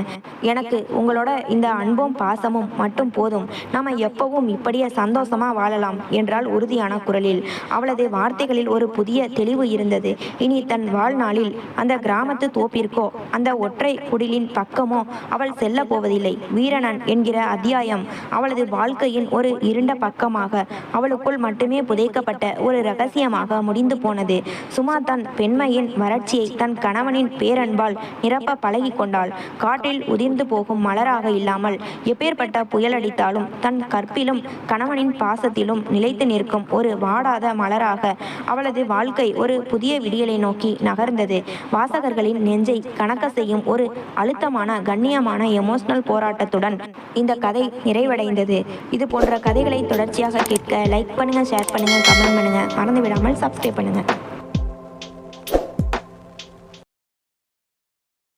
எனக்கு உங்களோட இந்த அன்பும் பாசமும் மட்டும் போதும். நாம எப்பவும் இப்படியே சந்தோஷமா வாழலாம் என்றால் உறுதியான குரலில். அவளது வார்த்தைகளில் ஒரு புதிய தெளிவு இருந்தது. இனி தன் வாழ்நாளில் அந்த கிராமத்து தோப்பிற்கோ அந்த ஒற்றை குடிலின் பக்கமோ அவள் செல்ல போவதில்லை. வீரணன் என்கிற அத்தியாயம் அவளது வாழ்க்கையின் ஒரு இருண்ட பக்கமாக, அவளுக்குள் மட்டுமே புதைக்கப்பட்ட ஒரு ரகசியமாக முடிந்து போனது. சுமா தன் பெண்மையின் வறட்சியை தன் கணவனின் பேரன்பால் நிரப்ப பழகி கொண்டாள். காற்றில் உதிர்ந்து போகும் மலராக இல்லாமல் எப்பேற்பட்ட புயலடித்தாலும் தன் கற்பிலும் கணவனின் பாசத்திலும் நிலைத்து நிற்கும் ஒரு வாடாத மலராக அவளது வாழ்க்கை ஒரு புதிய விடியலை நோக்கி நகர்ந்தது. வாசகர்களின் நெஞ்சை கணக்க செய்யும் ஒரு அழுத்தமான கண்ணியமான எமோஷனல் போராட்டத்துடன் இந்த கதை நிறைவடைந்தது. இது போன்ற கதைகளை தொடர்ச்சியாக கேட்க லைக் பண்ணுங்க, ஷேர் பண்ணுங்க, கமெண்ட் பண்ணுங்க. மறந்து விடாமல் சப்ஸ்கிரைப் பண்ணுங்க.